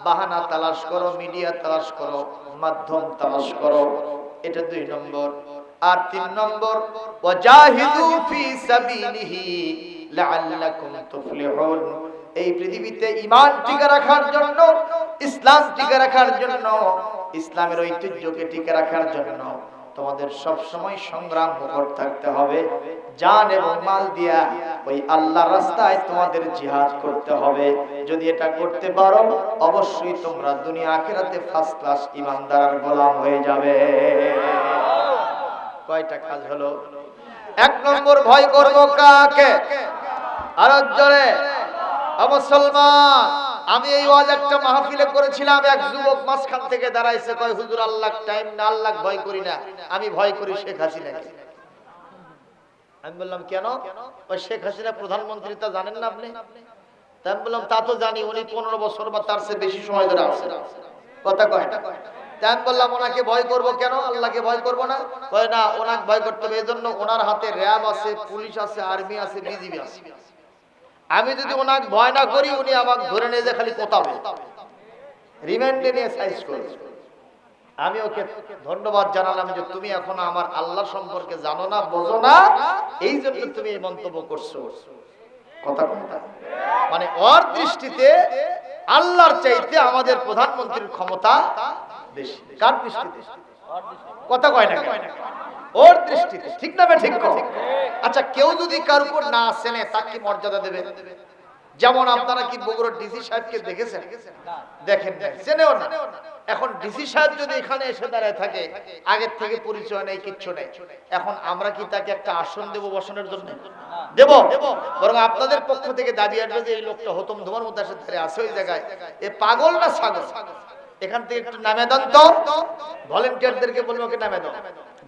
বাহানা তালাশ করো, মিডিয়া তালাশ করো, মাধ্যম তালাশ করো। এটা 2 নম্বর। আর 3 নম্বর ওয়াজাহিদু ফি সাবিলিহি লাআল্লাকুম তুফলিহুন। এই পৃথিবীতে ঈমান টিকে রাখার জন্য, ইসলাম টিকে রাখার জন্য, ইসলামের ঐতিহ্যকে টিকে রাখার জন্য তোমাদের সব সময় সংগ্রাম মুখর থাকতে হবে। জান এবং মাল দিয়া ওই আল্লাহর রাস্তায় তোমাদের জিহাদ করতে হবে। যদি এটা করতে পারো, অবশ্যই তোমরা দুনিয়া আখিরাতে ফার্স্ট ক্লাস ঈমানদার আর গোলাম হয়ে যাবে। কয়টা কাজ হলো? 1 নম্বর ভয় করব কাকে? আর জোরে মুসলমান। আমি এই ওয়াজ একটা মাহফিলে করেছিলাম, এক যুবক মাঝখান থেকে দাঁড়াইছে, কয় হুজুর আল্লাহ টাইম না, আল্লাহ ভয় করি না, আমি ভয় করি শেখ হাসিনাকে। আমি বললাম কেন? ওই শেখ হাসিনা প্রধানমন্ত্রী, তা জানেন না আপনি? তা আমি বললাম তা তো জানি, উনি 15 বছর বা তার চেয়ে বেশি সময় ধরে আছেন। কথা কয় না। তাই আমি বললাম ওনাকে ভয় করব কেন, আল্লাহকে ভয় করব না? কয় না, ওনাকে ভয় করতে হবে এজন্য ওনার হাতে র্যাব আছে, পুলিশ আছে, আর্মি আছে, বিজিবি আছে। আমি যদি ওনাকে ভয় না করি, উনি আমাকে ধরে নিয়ে যে খালি কোতাবে, রিমান্ডে নিয়ে সাইজ করবে। আমি ওকে ধন্যবাদ জানালাম যে তুমি এখন আমার আল্লাহ সম্পর্কে জানো না, বোঝো না, এই জন্য তুমি এই মন্তব্য করছো। কথা কথা মানে ওর দৃষ্টিতে আল্লাহর চাইতে আমাদের প্রধানমন্ত্রীর ক্ষমতা বেশি। কার দৃষ্টিতে? কথা কয় না, ওর দৃষ্টিতে। ঠিক না বে ঠিক? আচ্ছা, কেউ যদি কার উপর না আসেনে তাকে কি মর্যাদা দেবে? যেমন আপনারা কি বগুড়ার ডিসি সাহেবকে দেখেছেন? দেখেন না, চেনেও না। এখন ডিসি সাহেব যদি এখানে এসে দাঁড়ায় থাকে, আগের থেকে পরিচয় নেই, কিচ্ছু নেই, এখন আমরা কি তাকে একটা আসন দেব বসানোর জন্য? দেব? বরং আপনাদের পক্ষ থেকে দাবি আসবে যে এই লোকটা হতম ধোমার মধ্যে আসে আছে ওই জায়গায়, এ পাগল না ছাগল, এখান থেকে একটু নামে দেন তো। ভলেন্টিয়ারদেরকে বলবো ওকে নামে দাও,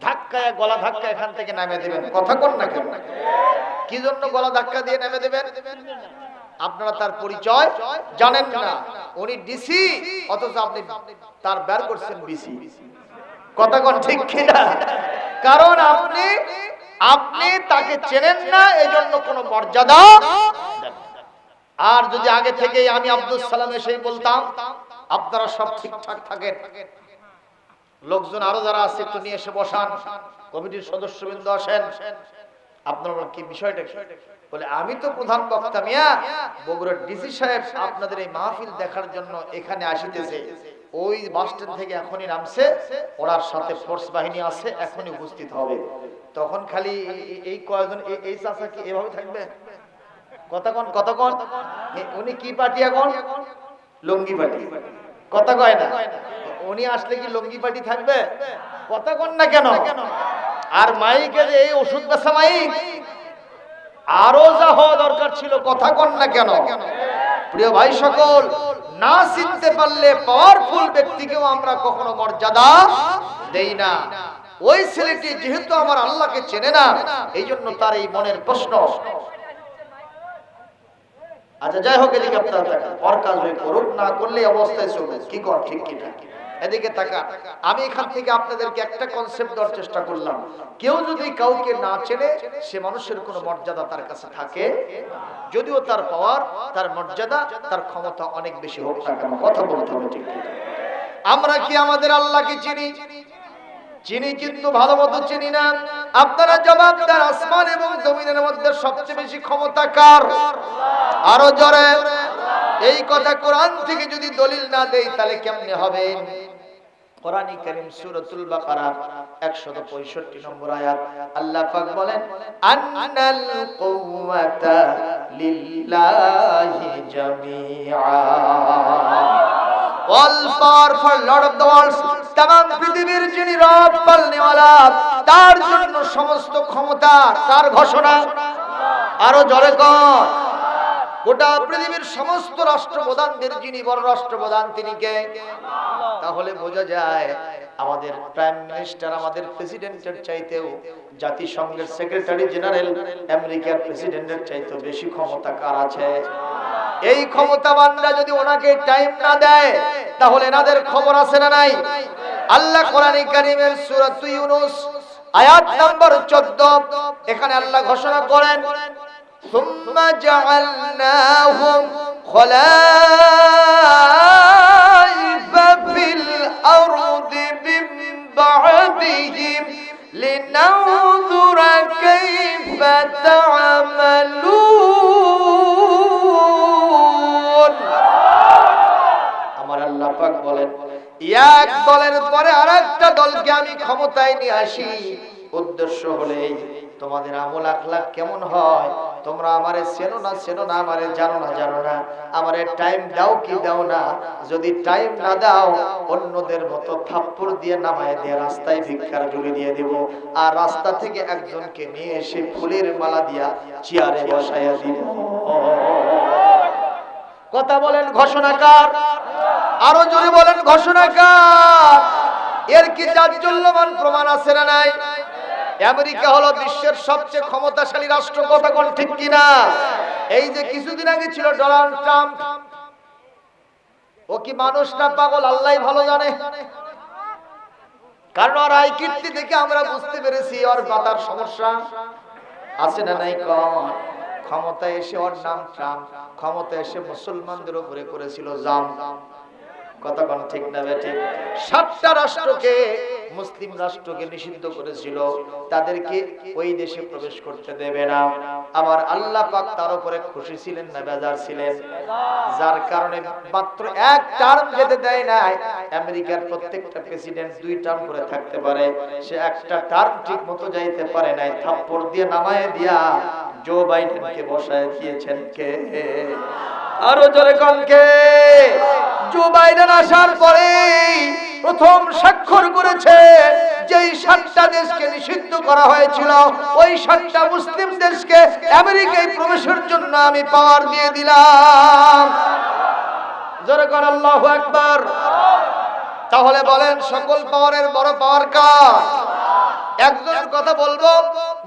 ধাক্কায় গলা ধাক্কা এখান থেকে নামে দেবেন। কথা কোন না কেন? কি জন্য গলা ধাক্কা দিয়ে নামে দেবেন? আপনারা তার পরিচয় জানেন না, উনি ডিসি, অথচ আপনি তার বের করছেন বিসি। কথা কোন ঠিক কিনা? কারণ আপনি তাকে চেনেন না, এজন্য কোনো মর্যাদা। আর যদি আগে থেকে আমি আব্দুল সালাম এসেই বলতাম আপনারা সব ঠিকঠাক থাকেন, লোকজন আরো যারা আছে একটু নিয়ে এসে বসান, কমিটির সদস্যবৃন্দ আসেন, আপনারা কি বিষয়টা বলে, আমি তো প্রধান বক্তা মিয়া, বগুড়ার ডিসি সাহেব আপনাদের এই মাহফিল দেখার জন্য এখানে আসিতেছে, ওই বাস স্ট্যান্ড থেকে এখনই নামছে, ওনার সাথে ফোর্স বাহিনী আছে, এখনই উপস্থিত হবে। তখন খালি এই কয়েকজন এই চাচা কি এভাবে থাকবে? কতক্ষণ উনি কি পার্টি এখন? লুঙ্গি পার্টি। কথা কয় না, উনি আসলে কি লুঙ্গি পার্টি থাকবে? কথা কন না কেন? আর মাইকে যে এই ওষুধ বেচা মাইক, আরো যা হওয়া দরকার ছিল, কথা কন না কেন? প্রিয় ভাই সকল, না চিনতে পারলে পাওয়ারফুল ব্যক্তিকেও আমরা কখনো মর্যাদা দেই না। ওই ছেলেটি যেহেতু আমার আল্লাহকে চেনে না, এই জন্য তার এই মনের প্রশ্ন। আচ্ছা যাই হোক, এদিকে আপনারা তাকান, ওর কাজ হয়ে করুক, না করলে অবস্থায় চলবে। কি কর ঠিক কিনা? এদিকে তাকান। আমি এখান থেকে আপনাদেরকে একটা কনসেপ্ট দেওয়ার চেষ্টা করলাম, কেউ যদি কাউকে না চেনে, সে মানুষের কোনো মর্যাদা তার কাছে থাকে, যদিও তার পাওয়ার, তার মর্যাদা, তার ক্ষমতা অনেক বেশি হোক না কেন। কথা বলতে হবে ঠিক কিনা? আমরা কি আমাদের আল্লাহকে চিনি? চিনি, কিন্তু ভালো মতো চিনি না। আপনারা জবাব দেন, আসমান এবং জমিনের মধ্যে সবচেয়ে বেশি ক্ষমতা কার? আরো জোরে। এই কথা কোরআন থেকে যদি দলিল না দেই তাহলে কেমনে হবে? কোরআনে কারীম সূরাতুল বাকারা 165 নম্বর আয়াত, আল্লাহ পাক বলেন, আন্নাল কুওয়াতা লিল্লাহি জামিআ। All powerful Lord of the world, तमाम পৃথিবীর যিনি রব পালনেওয়ালা, তার জন্য সমস্ত ক্ষমতা কার ঘোষণা? আরো জোরে কর। গোটা পৃথিবীর সমস্ত রাষ্ট্রপ্রধানদের যিনি বড় রাষ্ট্রপ্রধান, তিনি কে? তাহলে বোঝা যায় আমাদের প্রাইম মিনিস্টার, আমাদের প্রেসিডেন্টের চাইতেও, জাতিসংঘের সেক্রেটারি জেনারেল, আমেরিকার প্রেসিডেন্টের চাইতেও বেশি ক্ষমতা কার আছে? এই ক্ষমতাবানরা যদি ওনাকে টাইম না দেয়, তাহলে এনাদের খবর আছে না নাই? আল্লাহ কোরআনে কারীমের সূরা ইউনূস আয়াত নম্বর 14, এখানে আল্লাহ ঘোষণা করেন, সুম্মা জাআলনাহুম খলাইফা ফিল আরদি মিন বা'দিহিম লিনানযুরা কাইফা তা'মালুন। আমার আল্লাহ পাক বলেন, এক দলের পরে আরেকটা দলকে আমি ক্ষমতায় নিয়ে আসি, উদ্দেশ্য হলে তোমাদের আমল আখলাক কেমন হয় তোমরা আমারে চেনো না, আমারে জানো না, আমারে টাইম দাও কি দাও না। যদি টাইম না দাও, অন্যদের মতো থাপ্পড় দিয়ে নামায় দিয়ে রাস্তায় ভিক্ষার ঝুলি দিয়ে দেব, আর রাস্তা থেকে একজনকে নিয়ে এসে ফুলের মালা দিয়া চেয়ারে বসাইয়া দিব। কথা বলেন, ঘোষণাকার? আরো জোরে বলেন, ঘোষণাকার? এর কি জাজ্জল্যমান প্রমাণ আছে না নাই? আমেরিকা হলো বিশ্বের সবচেয়ে ক্ষমতাশালী রাষ্ট্র। কথা কোন ঠিক কিনা? এই যে কিছুদিন আগে ছিল ডোনাল্ড ট্রাম্প, ও কি মানুষ না পাগল আল্লাহই ভালো জানে। কারণ ওর আয় কীর্তি দেখে আমরা বুঝতে পেরেছি ওর মাথার সমস্যা আছে না নাই। ক্ষমতা এসে ওর নাম ট্রাম্প, ক্ষমতা এসে মুসলমানদের উপরে করেছিল জাম। কথা কোন ঠিক না বেঠে? 7টা রাষ্ট্রকে, মুসলিম রাষ্ট্রকে নিষিদ্ধ করেছিল, তাদেরকে ওই দেশে প্রবেশ করতে দেবে না। আমার আল্লাহ পাক তার উপরে খুশি ছিলেন না বেজার ছিলেন? যার কারণে মাত্র এক টার্ম যেতে দেয় নাই। আমেরিকার প্রত্যেকটা প্রেসিডেন্ট 2 টার্ম করে থাকতে পারে, সে একটা টার্ম ঠিক মতো যাইতে পারে নাই। থাপ্পড় দিয়ে নামায় দিয়া জো বাইডেনকে বসায় দিয়েছেন কে? আরো জোরে কোন কে? জো বাইডেন আসার পরে প্রথম স্বাক্ষর করেছে যেই 7টা দেশকে নিষিদ্ধ করা হয়েছিল, ওই 7টা মুসলিম দেশকে আমেরিকায় প্রবেশের জন্য আমি পাওয়ার দিয়ে দিলাম। জোরে কোন আল্লাহু আকবার। তাহলে বলেন সকল পাওয়ারের বড় পাওয়ার কার? একজন কথা বলবো,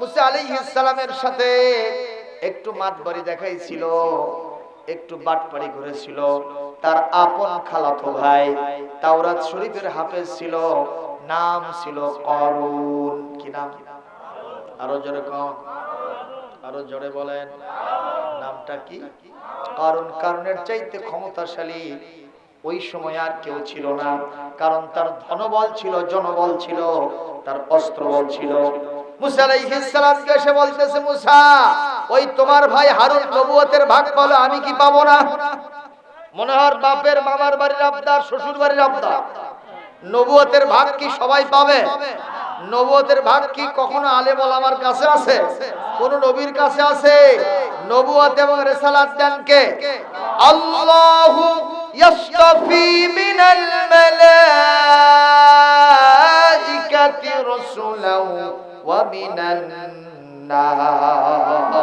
মুসা আলাইহিস সালামের সাথে একটু মাতবাড়ি দেখাইছিল, একটু বাটপাড়ি করেছিল। তার আপন খালাতো ভাই তাওরাত শরীফের হাফেজ ছিল, নাম ছিল কারুন। কি নাম? আরো জোরে কোন, আরো জোরে বলেন নামটা কি? কারুন। কারুনের চাইতে ক্ষমতাশালী ওই সময় আর কেউ ছিল না, কারণ তার ধনবল ছিল, জনবল ছিল, তার অস্ত্রবল ছিল। মুসা আলাইহিস সালামকে এসে বলতেছে, মুসা ওই তোমার ভাই হারুন নবুয়তের ভাগ পালো, আমি কি পাবো না? মনে হয় বাপের মামার বাড়ির আবদার, শ্বশুর বাড়ির আবদার। নবুয়তের ভাগ কি সবাই পাবে? নবুয়তের ভাগ কি কখনো আলেম ওলামার কাছে আছে? কোন নবীর কাছে আছে? নবুয়ত এবং রিসালাত দেন কে? আল্লাহু ইয়াসতাফি মিনাল মালাইকাতি রাসূলাও ওয়া মিনান নাস।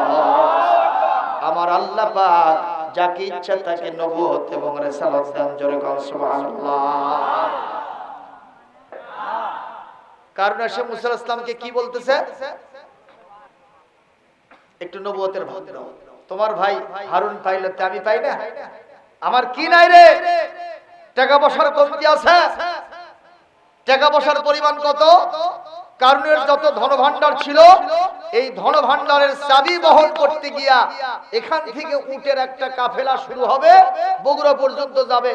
আমার আল্লাহ পাক যাকে ইচ্ছা তাকে নবুয়ত এবং রিসালাত দান। জোরে বল সুবহানাল্লাহ। কারণ সে মুসা আলাইহিস সালামকে কি বলতেছে? একটু নবুয়তের ভাগ দাও। তোমার ভাই হারুন পাইলে আমি পাই না? আমার কি নাই রে? টাকা পয়সার কমতি আছে? টাকা পয়সার পরিমাণ কত? কারণের যত ধনভাণ্ডার ছিল, এই ধনভাণ্ডারের চাবি বহন করতে গিয়া এখান থেকে উটের একটা কাফেলা শুরু হবে, বগুড়া পর্যন্ত যাবে।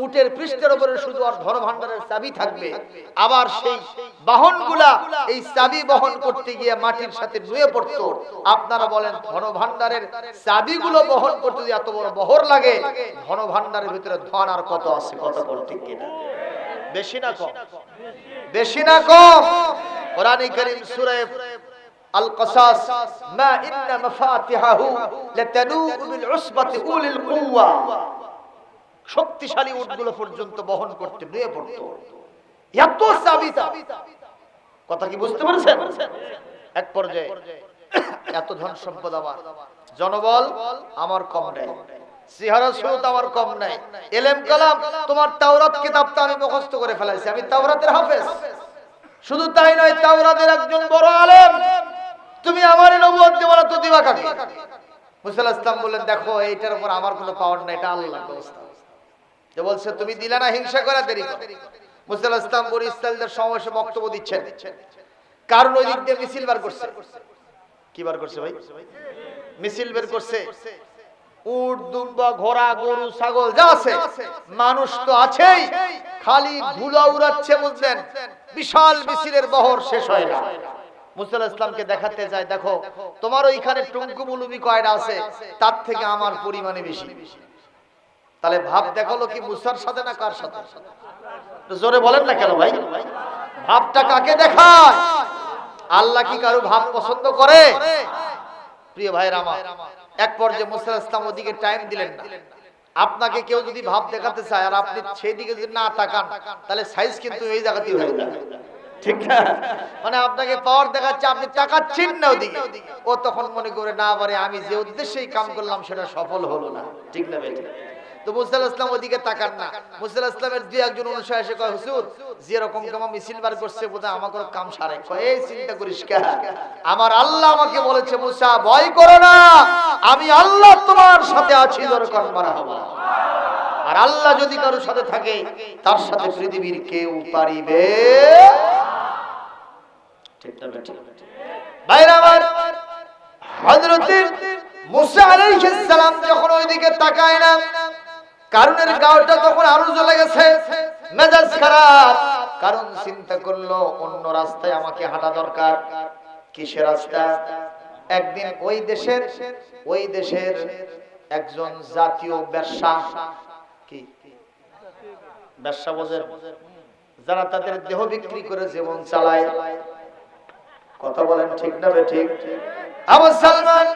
উটের পৃষ্ঠের উপরে শুধু আর ধনভাণ্ডারের চাবি থাকবে। আবার সেই বাহনগুলা এই চাবি বহন করতে গিয়ে মাটির সাথে নুয়ে পড়তো। আপনারা বলেন ধনভাণ্ডারের চাবিগুলো বহন করতে গিয়ে এত বড় বহর লাগে, ধনভাণ্ডারের ভিতরে ধন আর কত আছে? কত ঠিক কিনা? বেশি না কম? বেশি না কম? কোরআনে কারীম সূরা আল কাসাস, মা ইন্না মাফাতিহাহু লাতানু বিল উসবাতি উলিল কুওয়া। শক্তিশালী উটগুলো পর্যন্ত বহন করতে নিয়ে পড়তো, এত চাবি। কথা কি বুঝতে পারছেন? এক পর্যায়ে এত ধন সম্পদ আমার, জনবল আমার কম নাই, সিহারা সুরত আমার কম নাই, ইলম কালাম তোমার তাওরাত কিতাবটা আমি মুখস্থ করে ফেলাইছি, আমি তাওরাতের হাফেজ। শুধু তাই নয়, তাওরাতের একজন বড় আলেম, তুমি আমারে নবুয়ত দেব না তো দিবা কাকে? মুসা আলাইহিস সালাম বললেন, দেখো এইটার উপর আমার কোনো পাওয়ার নাই, এটা আল্লাহর ব্যবস্থা। যে বলছে তুমি দিলা না, হিংসা করে দেরি করো। মুসা আলাইহিস সালাম বনি ইসরাঈলদের সমাবেশে বক্তব্য দিচ্ছেন, কারণ ওই দিক দিয়ে মিছিল বার করছে। কি বার করছে ভাই? মিছিল বের করছে। উট, দুম্বা, ঘোড়া, গরু, ছাগল যা আছে, মানুষ তো আছেই, খালি ধুলা উড়াচ্ছে। বুঝলেন, বিশাল মিছিলের বহর শেষ হয় না। মুসা আলাইহিস সালামকে দেখাতে যায়, দেখো তোমার ওইখানে টুঙ্কু মুলুমি কয়টা আছে, তার থেকে আমার পরিমাণে বেশি। তাহলে ভাব দেখালো কি মুসার সাথে না কার সাথে? জোরে বলেন না কেন ভাই? ভাবটা কাকে দেখায়? আল্লাহ কি কারো ভাব পছন্দ করে? প্রিয় ভাইরা আমার, এক পর্যায়ে মুসা আলাইহিস সালাম ওদিকে টাইম দিলেন না। আপনাকে কেউ যদি ভাব দেখাতে চায় আর আপনি সেই দিকে যদি না তাকান, তাহলে সাইজ কিন্তু এই জায়গাতেই হয়ে যাবে, ঠিক না? মানে আপনাকে পাওয়ার দেখাচ্ছে, আপনি তাকাচ্ছেন না ওদিকে, ও তখন মনে করে না পারে আমি যে উদ্দেশ্যেই কাম করলাম সেটা সফল হলো না, ঠিক না বেঠিক? তো মুসা আলাইহিস সালাম ওদিকে তাকান না। মুসা আলাইহিস সালামের দুই একজন অনুসারী এসে কয়, হুজুর যে রকম কাম মিছিল বার করছে বোধহয় আমাকে কাম সারে। কয়, এই চিন্তা করিস কে, আমার আল্লাহ আমাকে বলেছে মুসা ভয় করো না, আমি আল্লাহ তোমার সাথে আছি। দরকার মারহাবা। আর আল্লাহ যদি কারোর সাথে থাকে তার সাথে পৃথিবীর কেউ পারিবে ঠিক না ঠিক ভাইরা আমার হযরত মুসা আলাইহিস সালাম যখন ওইদিকে তাকায় না কারণের গাওটা তখন আরো জ্বলে গেছে মেজাজ খারাপ কারণ চিন্তা করলো অন্য রাস্তায় আমাকে হাঁটা দরকার কিসের রাস্তা একদিন ওই দেশের একজন জাতীয় ব্যবসা কি ব্যবসা বোঝেন যারা তাদের দেহ বিক্রি করে জীবন চালায় কথা বলেন ঠিক না ঠিক আবু সালমান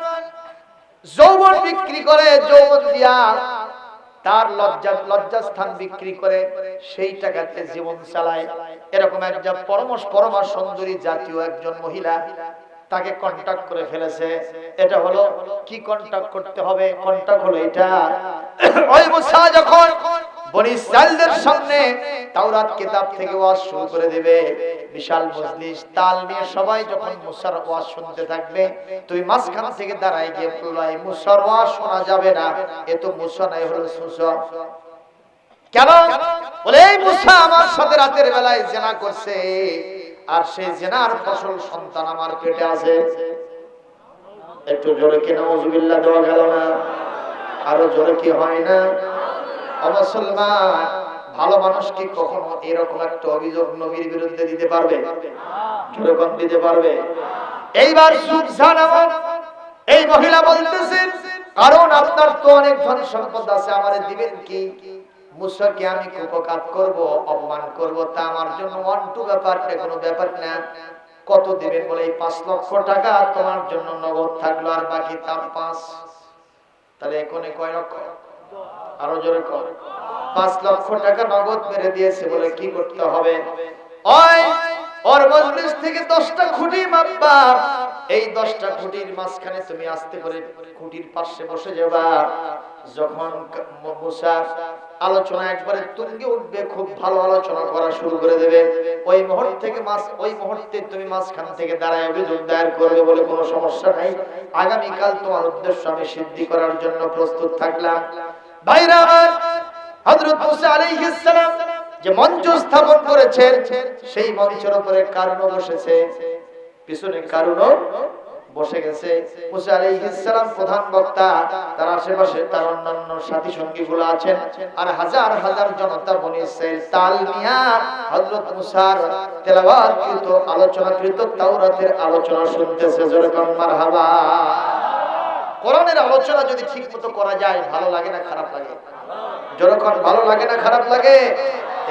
যৌবন বিক্রি করে যৌবন দিয়া তার লজ্জাস্থান বিক্রি করে সেই টাকাতে জীবন চালায় এরকম একজন পরমা সুন্দরী জাতীয় একজন মহিলা তাকে কন্টাক্ট করে ফেলেছে এটা হলো কি কন্টাক্ট করতে হবে কন্টাক্ট হলো এটা ওই মুসা যখন বনি ইসরাইলদের সামনে তাওরাত কিতাব থেকে ওয়াজ শুরু করে দেবে বিশাল মজলিস তাল নিয়ে সবাই যখন মুসার ওয়াজ শুনতে থাকবে তুই মাঝখান থেকে দাঁড়ায় গিয়ে বললাই মুসার ওয়াজ শোনা যাবে না এ তো মুসা নাই হলো সুসা কেন বলে এই মুসা আমার সাথে রাতের বেলায় জিনা করছে আর সেই জিনার ফসল সন্তান আমার পেটে আছে একটু জোরে কি নাউজুবিল্লাহ দেওয়া গেল না আরো জোরে কি হয় না মুসলমান ভালো মানুষ কি কখনো এরকম একটা অভিযোগ নবীর বিরুদ্ধে দিতে পারবে জোরে কোন দিতে পারবে এইবার সুবহান এই মহিলা বলতেছেন কারণ আপনার তো অনেক ধন সম্পদ আছে আমারে দিবেন কি মুসাকে আমি উপকার করব অপমান করব তা আমার জন্য ওয়ান্টু ব্যাপারটা কোনো ব্যাপার না কত দিবেন বলে এই 5 লক্ষ টাকা তোমার জন্য নগদ থাকলো আর বাকি তার 5 তাহলে এখানে কয় লক্ষ আরো জোরে কর 5 লক্ষ টাকা নগদ মেরে দিয়েছে বলে কি করতে হবে ওই ওর মজলিস থেকে 10টা খুঁটি মাপবা এই 10টা খুঁটির মাঝখানে তুমি আস্তে করে খুঁটির পাশে বসে যাবা যখন মুসা আলোচনা একবারে তুঙ্গে উঠবে খুব ভালো আলোচনা করা শুরু করে দেবে ওই মুহূর্তে তুমি মাঝখান থেকে দাঁড়ায় অভিযোগ দায়ের করবে বলে কোনো সমস্যা নাই আগামী কাল তোমার উদ্দেশ্য আমি সিদ্ধি করার জন্য প্রস্তুত থাকলাম ভাইরা আমার হযরত মুসা আলাইহিস সালাম যে মঞ্চ স্থাপন করেছেন সেই মঞ্চের উপরে কারণ বসেছে পিছনে কারণ বসে গেছে মুসা আলাইহিস সালাম প্রধান বক্তা তার আশেপাশে তার অন্যান্য সাথী সঙ্গীগুলো আছেন আর হাজার হাজার জনতা বনি ইসরাইল তাল নিয়া হযরত মুসার তেলাওয়াতকৃত আলোচনাকৃত তাওরাতের আলোচনা শুনতেছে জোরে কোন মারহাবা কোরআনের আলোচনা যদি ঠিকমতো করা যায় ভালো লাগে না খারাপ লাগে জোরে কোন ভালো লাগে না খারাপ লাগে